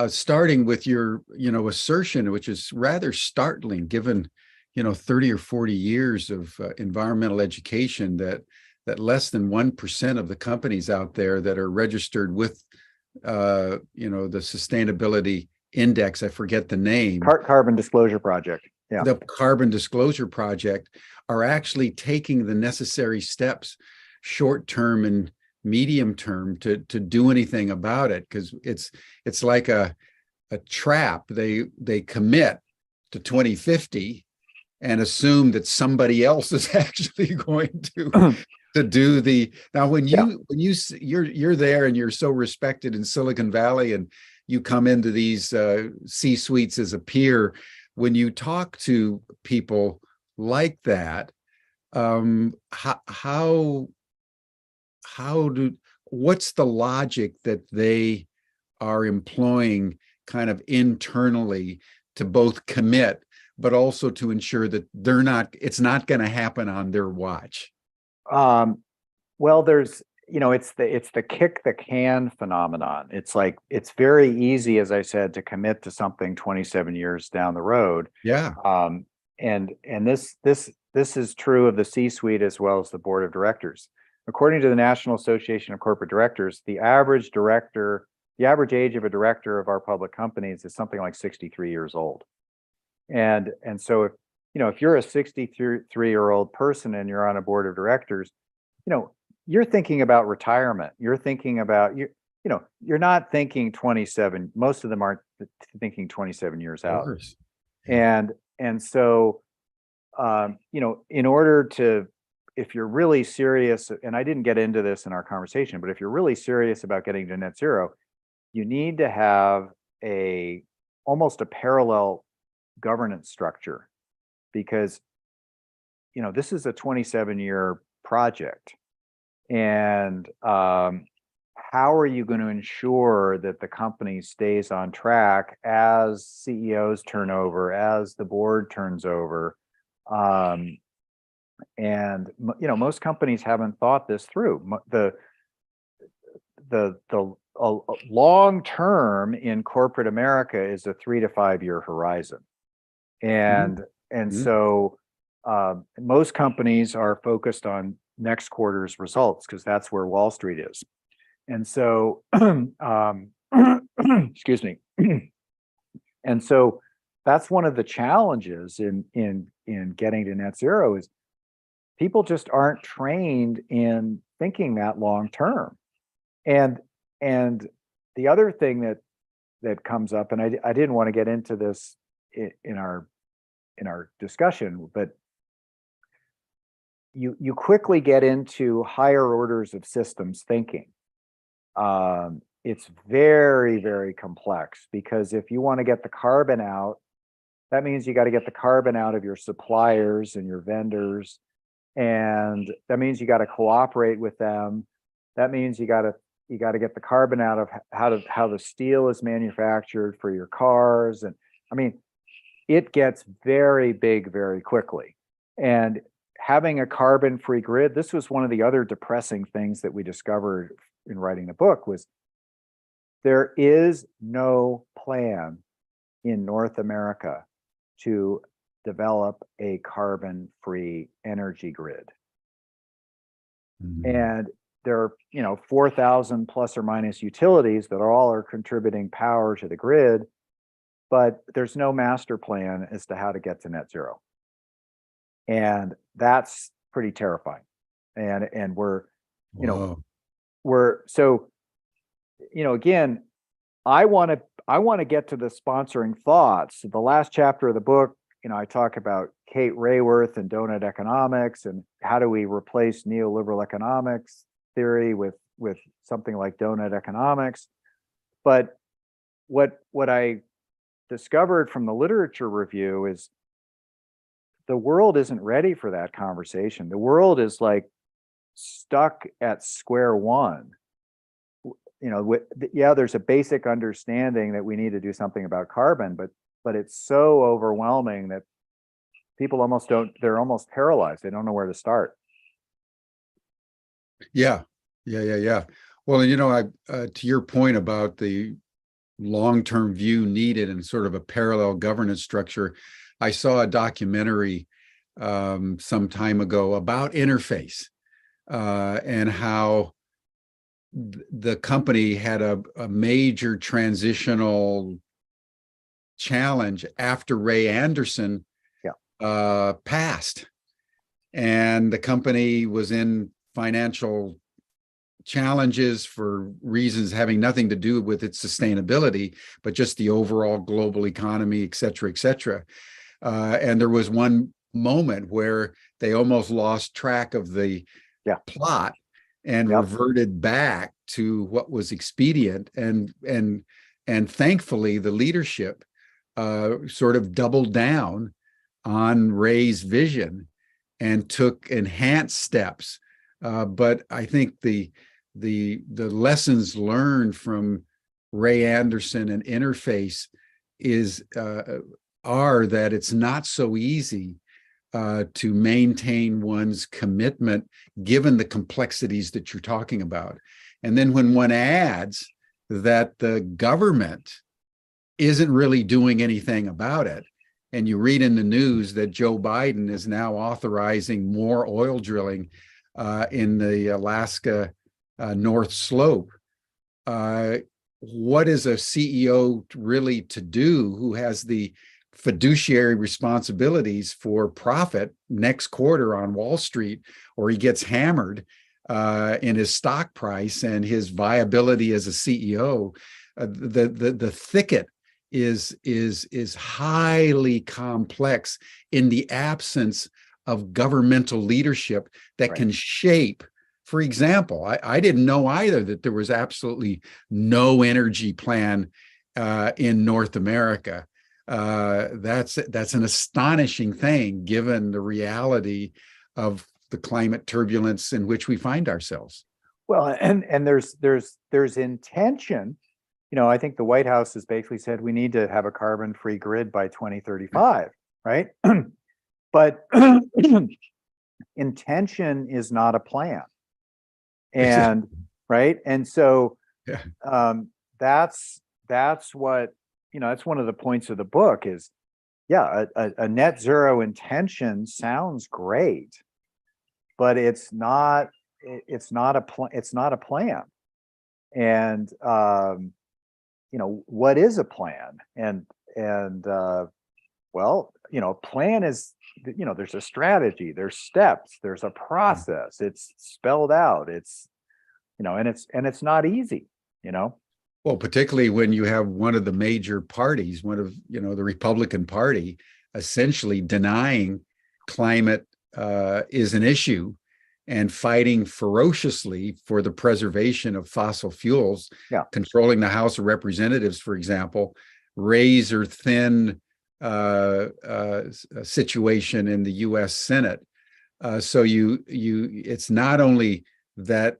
starting with your assertion, which is rather startling, given 30 or 40 years of environmental education, that less than 1% of the companies out there that are registered with the sustainability index, I forget the name, Carbon Disclosure Project. Yeah. The Carbon Disclosure Project, are actually taking the necessary steps, short term and medium term, to do anything about it, because it's like a trap. They commit to 2050 and assume that somebody else is actually going to do the. Now when you're there and you're so respected in Silicon Valley, and you come into these C-suites as a peer, when you talk to people like that, what's the logic that they are employing kind of internally to both commit, but also to ensure that it's not going to happen on their watch? Well, there's, it's the kick the can phenomenon. It's like, it's very easy, as I said, to commit to something 27 years down the road. Yeah. And this is true of the C-suite as well as the board of directors. According to the National Association of Corporate Directors, the average age of a director of our public companies is something like 63 years old. And so if you're a 63-year-old person and you're on a board of directors, you're thinking about retirement. You're thinking about, you're not thinking 27. Most of them aren't thinking 27 years out. Yeah. And so, in order to, if you're really serious, and I didn't get into this in our conversation, but if you're really serious about getting to net zero, you need to have almost a parallel governance structure, because, this is a 27-year project. And how are you going to ensure that the company stays on track as CEOs turn over, as the board turns over? And most companies haven't thought this through. The long term in corporate America is a 3 to 5 year horizon, and so most companies are focused on next quarter's results, because that's where Wall Street is. And so, excuse me. And so that's one of the challenges in getting to net zero, is people just aren't trained in thinking that long term. And the other thing that that comes up, and I didn't want to get into this in our discussion, but you quickly get into higher orders of systems thinking. It's very, very complex, because if you want to get the carbon out, that means you got to get the carbon out of your suppliers and your vendors. And that means you got to cooperate with them. That means you got to get the carbon out of how the steel is manufactured for your cars. And I mean, it gets very big very quickly. And having a carbon-free grid, this was one of the other depressing things that we discovered in writing the book, was there is no plan in North America to develop a carbon-free energy grid. And there are, 4,000 plus or minus utilities that all are contributing power to the grid, but there's no master plan as to how to get to net zero. And that's pretty terrifying. And we're, again, I want to get to the sponsoring thoughts. The last chapter of the book, I talk about Kate Raworth and donut economics, and how do we replace neoliberal economics theory with something like donut economics. But what I discovered from the literature review is the world isn't ready for that conversation. The world is like stuck at square one. There's a basic understanding that we need to do something about carbon, but it's so overwhelming that people they're almost paralyzed. They don't know where to start. Yeah. Well, to your point about the long-term view needed and sort of a parallel governance structure, I saw a documentary some time ago about Interface and how the company had a major transitional challenge after Ray Anderson passed, and the company was in financial challenges for reasons having nothing to do with its sustainability, but just the overall global economy, et cetera, and there was one moment where they almost lost track of the plot and reverted back to what was expedient, and thankfully the leadership sort of doubled down on Ray's vision and took enhanced steps. But I think the lessons learned from Ray Anderson and Interface are that it's not so easy to maintain one's commitment given the complexities that you're talking about. And then when one adds that the government isn't really doing anything about it, and you read in the news that Joe Biden is now authorizing more oil drilling in the Alaska North Slope, what is a CEO really to do who has the fiduciary responsibilities for profit next quarter on Wall Street, or he gets hammered in his stock price and his viability as a CEO? The thicket is highly complex in the absence of governmental leadership that can shape. For example, I didn't know either that there was absolutely no energy plan in North America. That's an astonishing thing given the reality of the climate turbulence in which we find ourselves. Well, and there's intention. I think the White House has basically said we need to have a carbon-free grid by 2035, right? But intention is not a plan. And right. And so that's what, that's one of the points of the book is, a net zero intention sounds great, but it's not a plan. And what is a plan? And well, plan is, there's a strategy, there's steps, there's a process, it's spelled out, it's, and it's not easy, Well, particularly when you have one of the major parties, one of, the Republican Party, essentially denying climate is an issue and fighting ferociously for the preservation of fossil fuels, Yeah. controlling the House of Representatives, for example, razor thin situation in the U.S. Senate. So it's not only that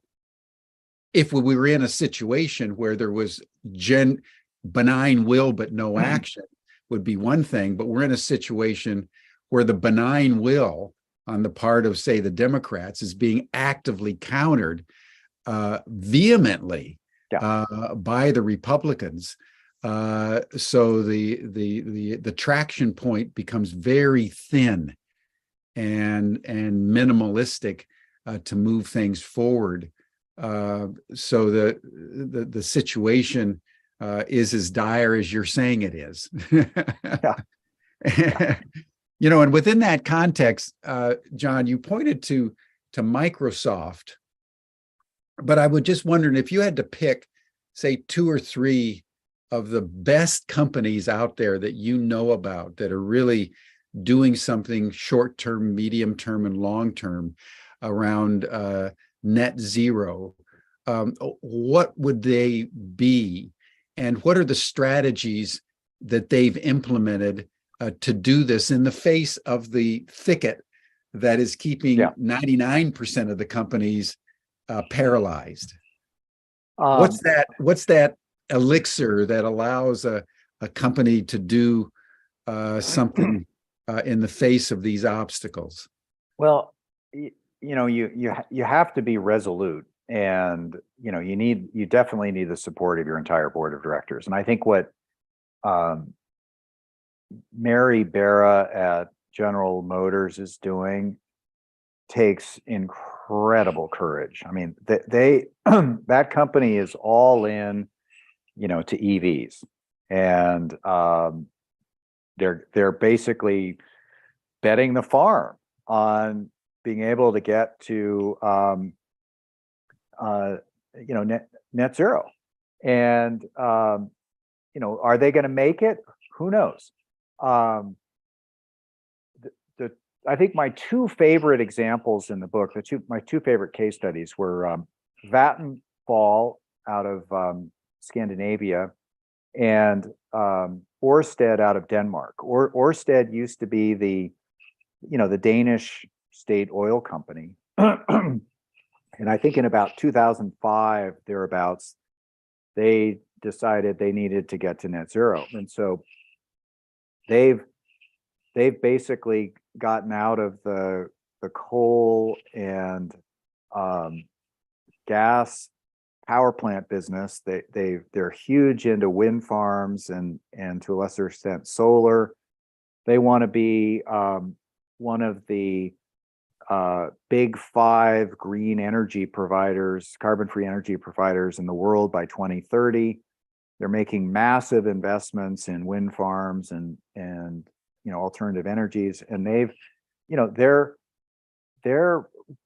if we were in a situation where there was benign will but no action would be one thing, but we're in a situation where the benign will on the part of, say, the Democrats is being actively countered vehemently by the Republicans. So the traction point becomes very thin and minimalistic to move things forward. So the situation is as dire as you're saying it is. Yeah. And within that context, John, you pointed to Microsoft, but I was just wondering if you had to pick, say, two or three of the best companies out there that you know about that are really doing something short-term, medium-term, and long-term around net zero, what would they be? And what are the strategies that they've implemented to do this in the face of the thicket that is keeping 99% of the companies paralyzed? What's that elixir that allows a company to do something in the face of these obstacles? Well, you have to be resolute, and you definitely need the support of your entire board of directors. And I think what Mary Barra at General Motors is doing takes incredible courage. I mean, they that company is all in, to EVs, and they're basically betting the farm on being able to get to net zero. And are they going to make it? Who knows? I think my two favorite examples in the book, my two favorite case studies were Vattenfall out of Scandinavia and Ørsted out of Denmark. Ørsted used to be the Danish state oil company. And I think in about 2005, thereabouts, they decided they needed to get to net zero. And so they've basically gotten out of the coal and gas power plant business. They're huge into wind farms and to a lesser extent solar. They want to be one of the big five green energy providers, carbon-free energy providers in the world by 2030. They're making massive investments in wind farms and alternative energies, and they're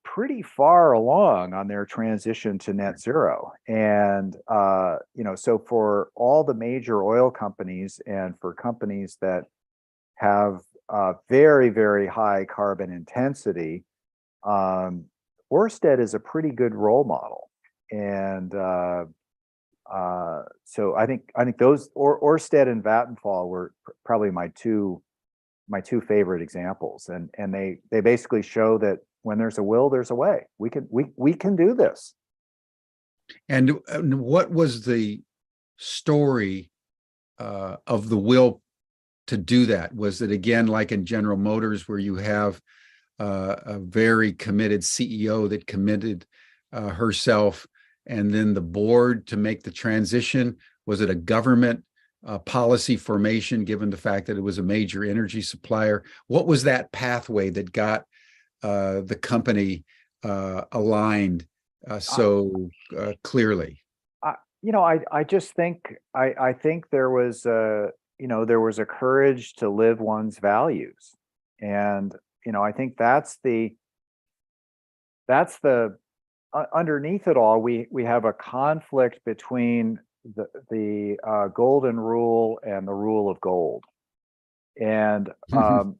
pretty far along on their transition to net zero. And so for all the major oil companies and for companies that have very, very high carbon intensity, Ørsted is a pretty good role model. And so I think those Ørsted and Vattenfall were probably my two favorite examples, and they basically show that when there's a will, there's a way. We can do this. And what was the story of the will to do that? Was it again like in General Motors, where you have a very committed CEO that committed herself, and then the board to make the transition? Was it a government policy formation, given the fact that it was a major energy supplier? What was that pathway that got the company aligned so clearly? I just think I think there was there was a courage to live one's values, and I think that's the underneath it all. We have a conflict between the golden rule and the rule of gold. And the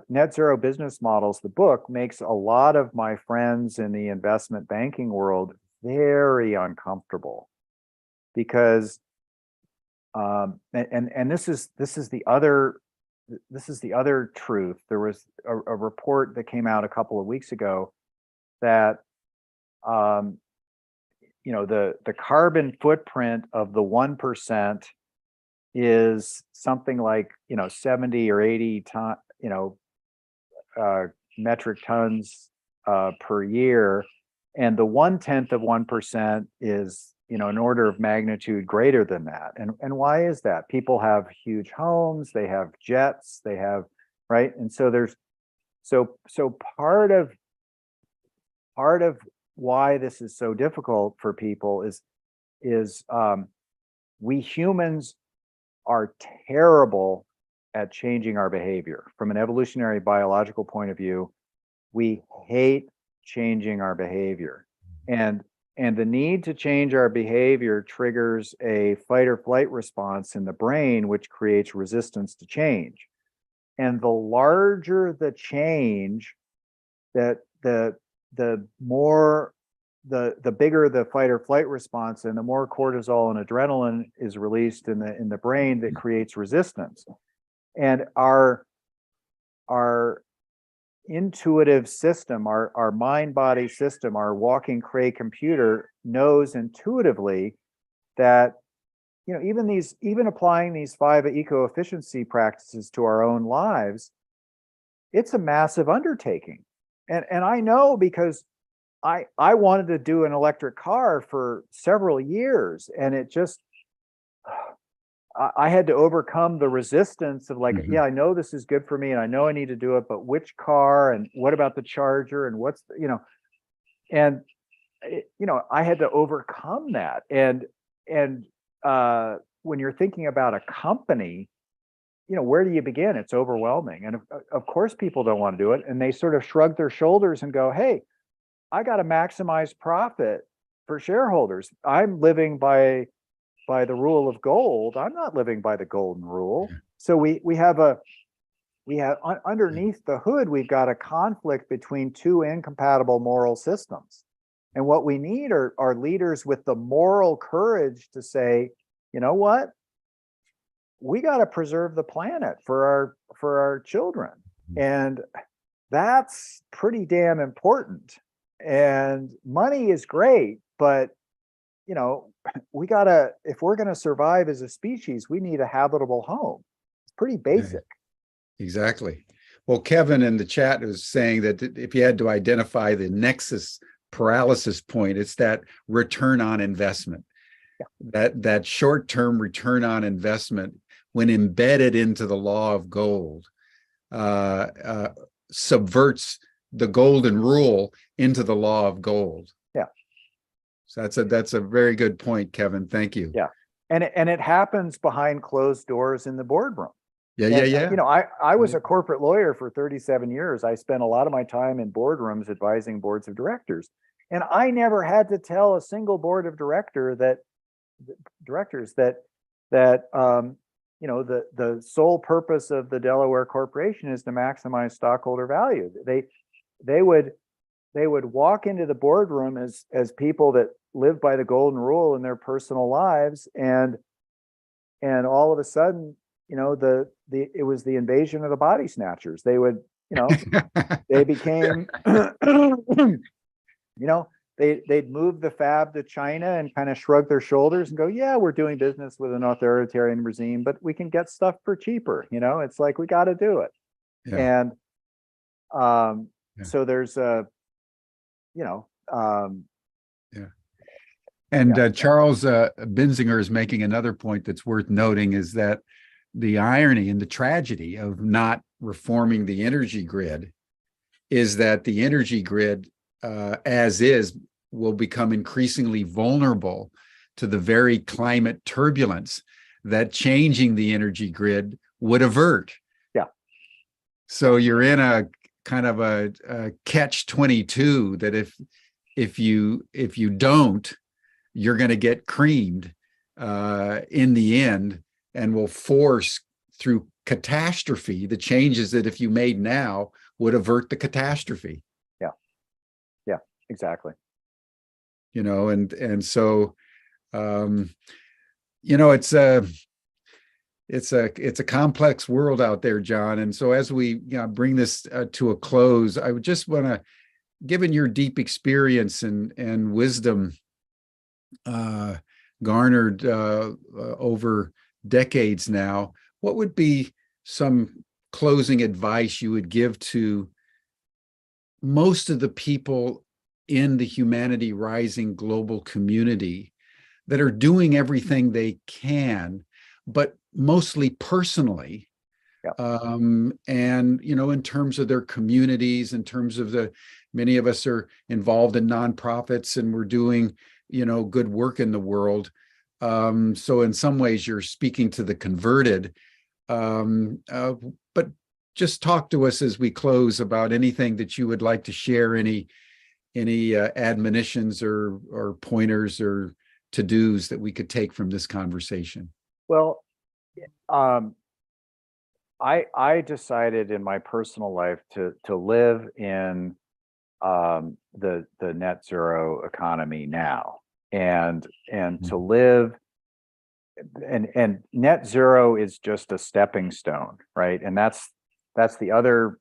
Net Zero Business Models, the book, makes a lot of my friends in the investment banking world very uncomfortable, because and this is the other truth. There was a report that came out a couple of weeks ago that the carbon footprint of the 1% is something like 70 or 80 metric tons per year, and the 1/10 of 1% is an order of magnitude greater than that. And why is that? People have huge homes, they have jets, they have, right? And so there's so part of why this is so difficult for people is we humans are terrible at changing our behavior. From an evolutionary biological point of view, we hate changing our behavior. And the need to change our behavior triggers a fight or flight response in the brain, which creates resistance to change. And the larger the change, that the bigger the fight or flight response, and the more cortisol and adrenaline is released in the brain that creates resistance. And our intuitive system, our mind-body system, our walking Cray computer knows intuitively that even applying these 5 eco-efficiency practices to our own lives, it's a massive undertaking. And I know, because I wanted to do an electric car for several years, and it just, I had to overcome the resistance of like, yeah, I know this is good for me and I know I need to do it, but which car, and what about the charger, and what's, and I had to overcome that. And when you're thinking about a company, where do you begin? It's overwhelming. And of course people don't want to do it. And they sort of shrug their shoulders and go, hey, I got to maximize profit for shareholders. I'm living by the rule of gold. I'm not living by the golden rule. So we have underneath the hood, we've got a conflict between two incompatible moral systems. And what we need are leaders with the moral courage to say, you know what? We got to preserve the planet for our children. And that's pretty damn important. And money is great, but we gotta, if we're gonna survive as a species, we need a habitable home. It's pretty basic. Exactly. Well, Kevin in the chat was saying that if you had to identify the nexus paralysis point, it's that return on investment. Yeah. That short-term return on investment, when embedded into the law of gold, subverts the golden rule into the law of gold. Yeah. So that's a very good point, Kevin. Thank you. Yeah. And it happens behind closed doors in the boardroom. Yeah. I was a corporate lawyer for 37 years. I spent a lot of my time in boardrooms advising boards of directors. And I never had to tell a single board of directors that the sole purpose of the Delaware Corporation is to maximize stockholder value. They would walk into the boardroom as people that live by the golden rule in their personal lives, and all of a sudden, it was the invasion of the body snatchers. They would, they became, they'd move the fab to China and kind of shrug their shoulders and go, yeah, we're doing business with an authoritarian regime, but we can get stuff for cheaper. It's like, we got to do it. Yeah. And so there's Charles Binzinger is making another point that's worth noting, is that the irony and the tragedy of not reforming the energy grid is that the energy grid, as is, will become increasingly vulnerable to the very climate turbulence that changing the energy grid would avert. Yeah. So you're in a kind of a catch-22 that if you don't, you're going to get creamed in the end, and will force through catastrophe the changes that if you made now would avert the catastrophe. Yeah, exactly. And so it's a complex world out there, John. And so as we bring this to a close, I would just want to, given your deep experience and wisdom garnered over decades now, what would be some closing advice you would give to most of the people in the Humanity Rising global community that are doing everything they can, but mostly personally? And in terms of their communities, in terms of many of us are involved in nonprofits and we're doing good work in the world. So in some ways you're speaking to the converted, but just talk to us as we close about anything that you would like to share, any admonitions or pointers or to-dos that we could take from this conversation. Well, I decided in my personal life to live in the net zero economy now, and to live, and net zero is just a stepping stone, right? And that's the other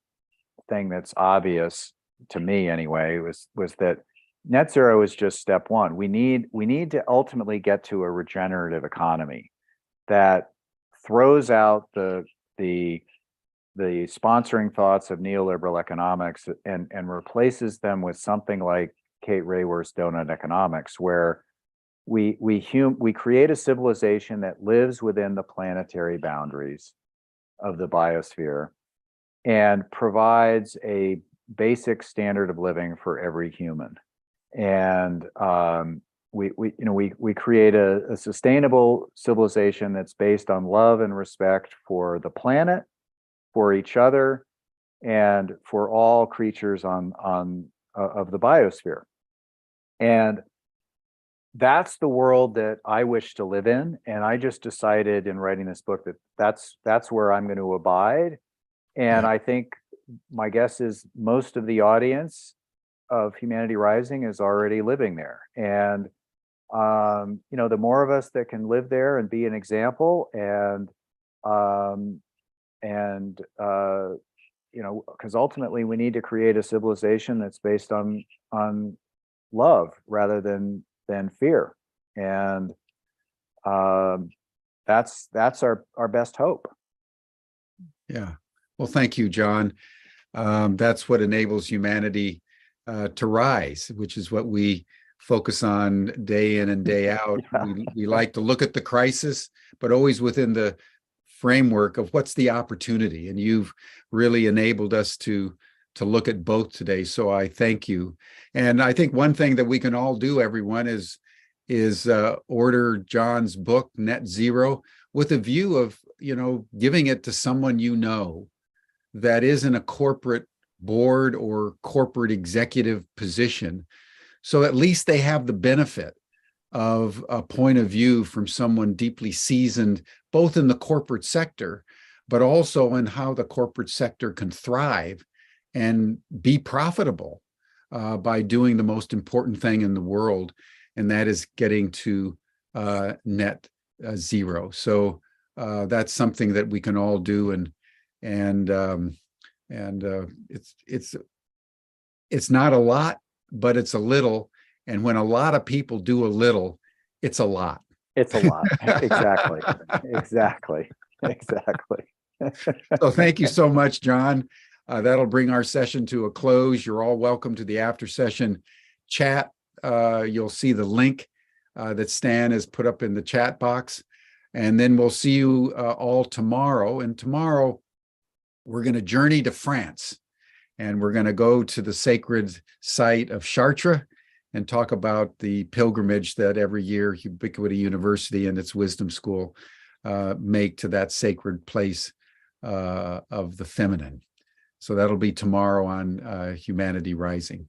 thing that's obvious to me anyway, was that net zero is just step one. We need to ultimately get to a regenerative economy that throws out the sponsoring thoughts of neoliberal economics and replaces them with something like Kate Raworth's donut economics, where we create a civilization that lives within the planetary boundaries of the biosphere and provides a basic standard of living for every human. And we create a sustainable civilization that's based on love and respect for the planet, for each other, and for all creatures of the biosphere. And that's the world that I wish to live in. And I just decided in writing this book that that's where I'm going to abide. And I think my guess is most of the audience of Humanity Rising is already living there. And the more of us that can live there and be an example, and because ultimately we need to create a civilization that's based on love rather than fear. And that's our best hope. Yeah. Well, thank you, John. That's what enables humanity to rise, which is what we focus on day in and day out. We like to look at the crisis, but always within the framework of what's the opportunity. And you've really enabled us to look at both today. So I thank you. And I think one thing that we can all do, everyone, is order John's book, Net Zero, with a view of, giving it to someone that is in a corporate board or corporate executive position. So at least they have the benefit of a point of view from someone deeply seasoned, both in the corporate sector, but also in how the corporate sector can thrive and be profitable by doing the most important thing in the world, and that is getting to net zero. So that's something that we can all do, and it's not a lot, but it's a little. And when a lot of people do a little, it's a lot. It's a lot. Exactly. So thank you so much, John. That'll bring our session to a close. You're all welcome to the after session chat. You'll see the link that Stan has put up in the chat box. And then we'll see you all tomorrow. And tomorrow, we're going to journey to France. And we're going to go to the sacred site of Chartres and talk about the pilgrimage that every year Ubiquity University and its Wisdom School make to that sacred place of the feminine. So that'll be tomorrow on Humanity Rising,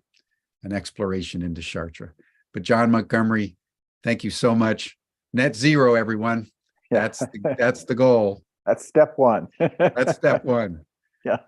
an exploration into Chartres. But John Montgomery, Thank you so much. Net zero, everyone. Yeah. That's the goal. That's step one. That's step one.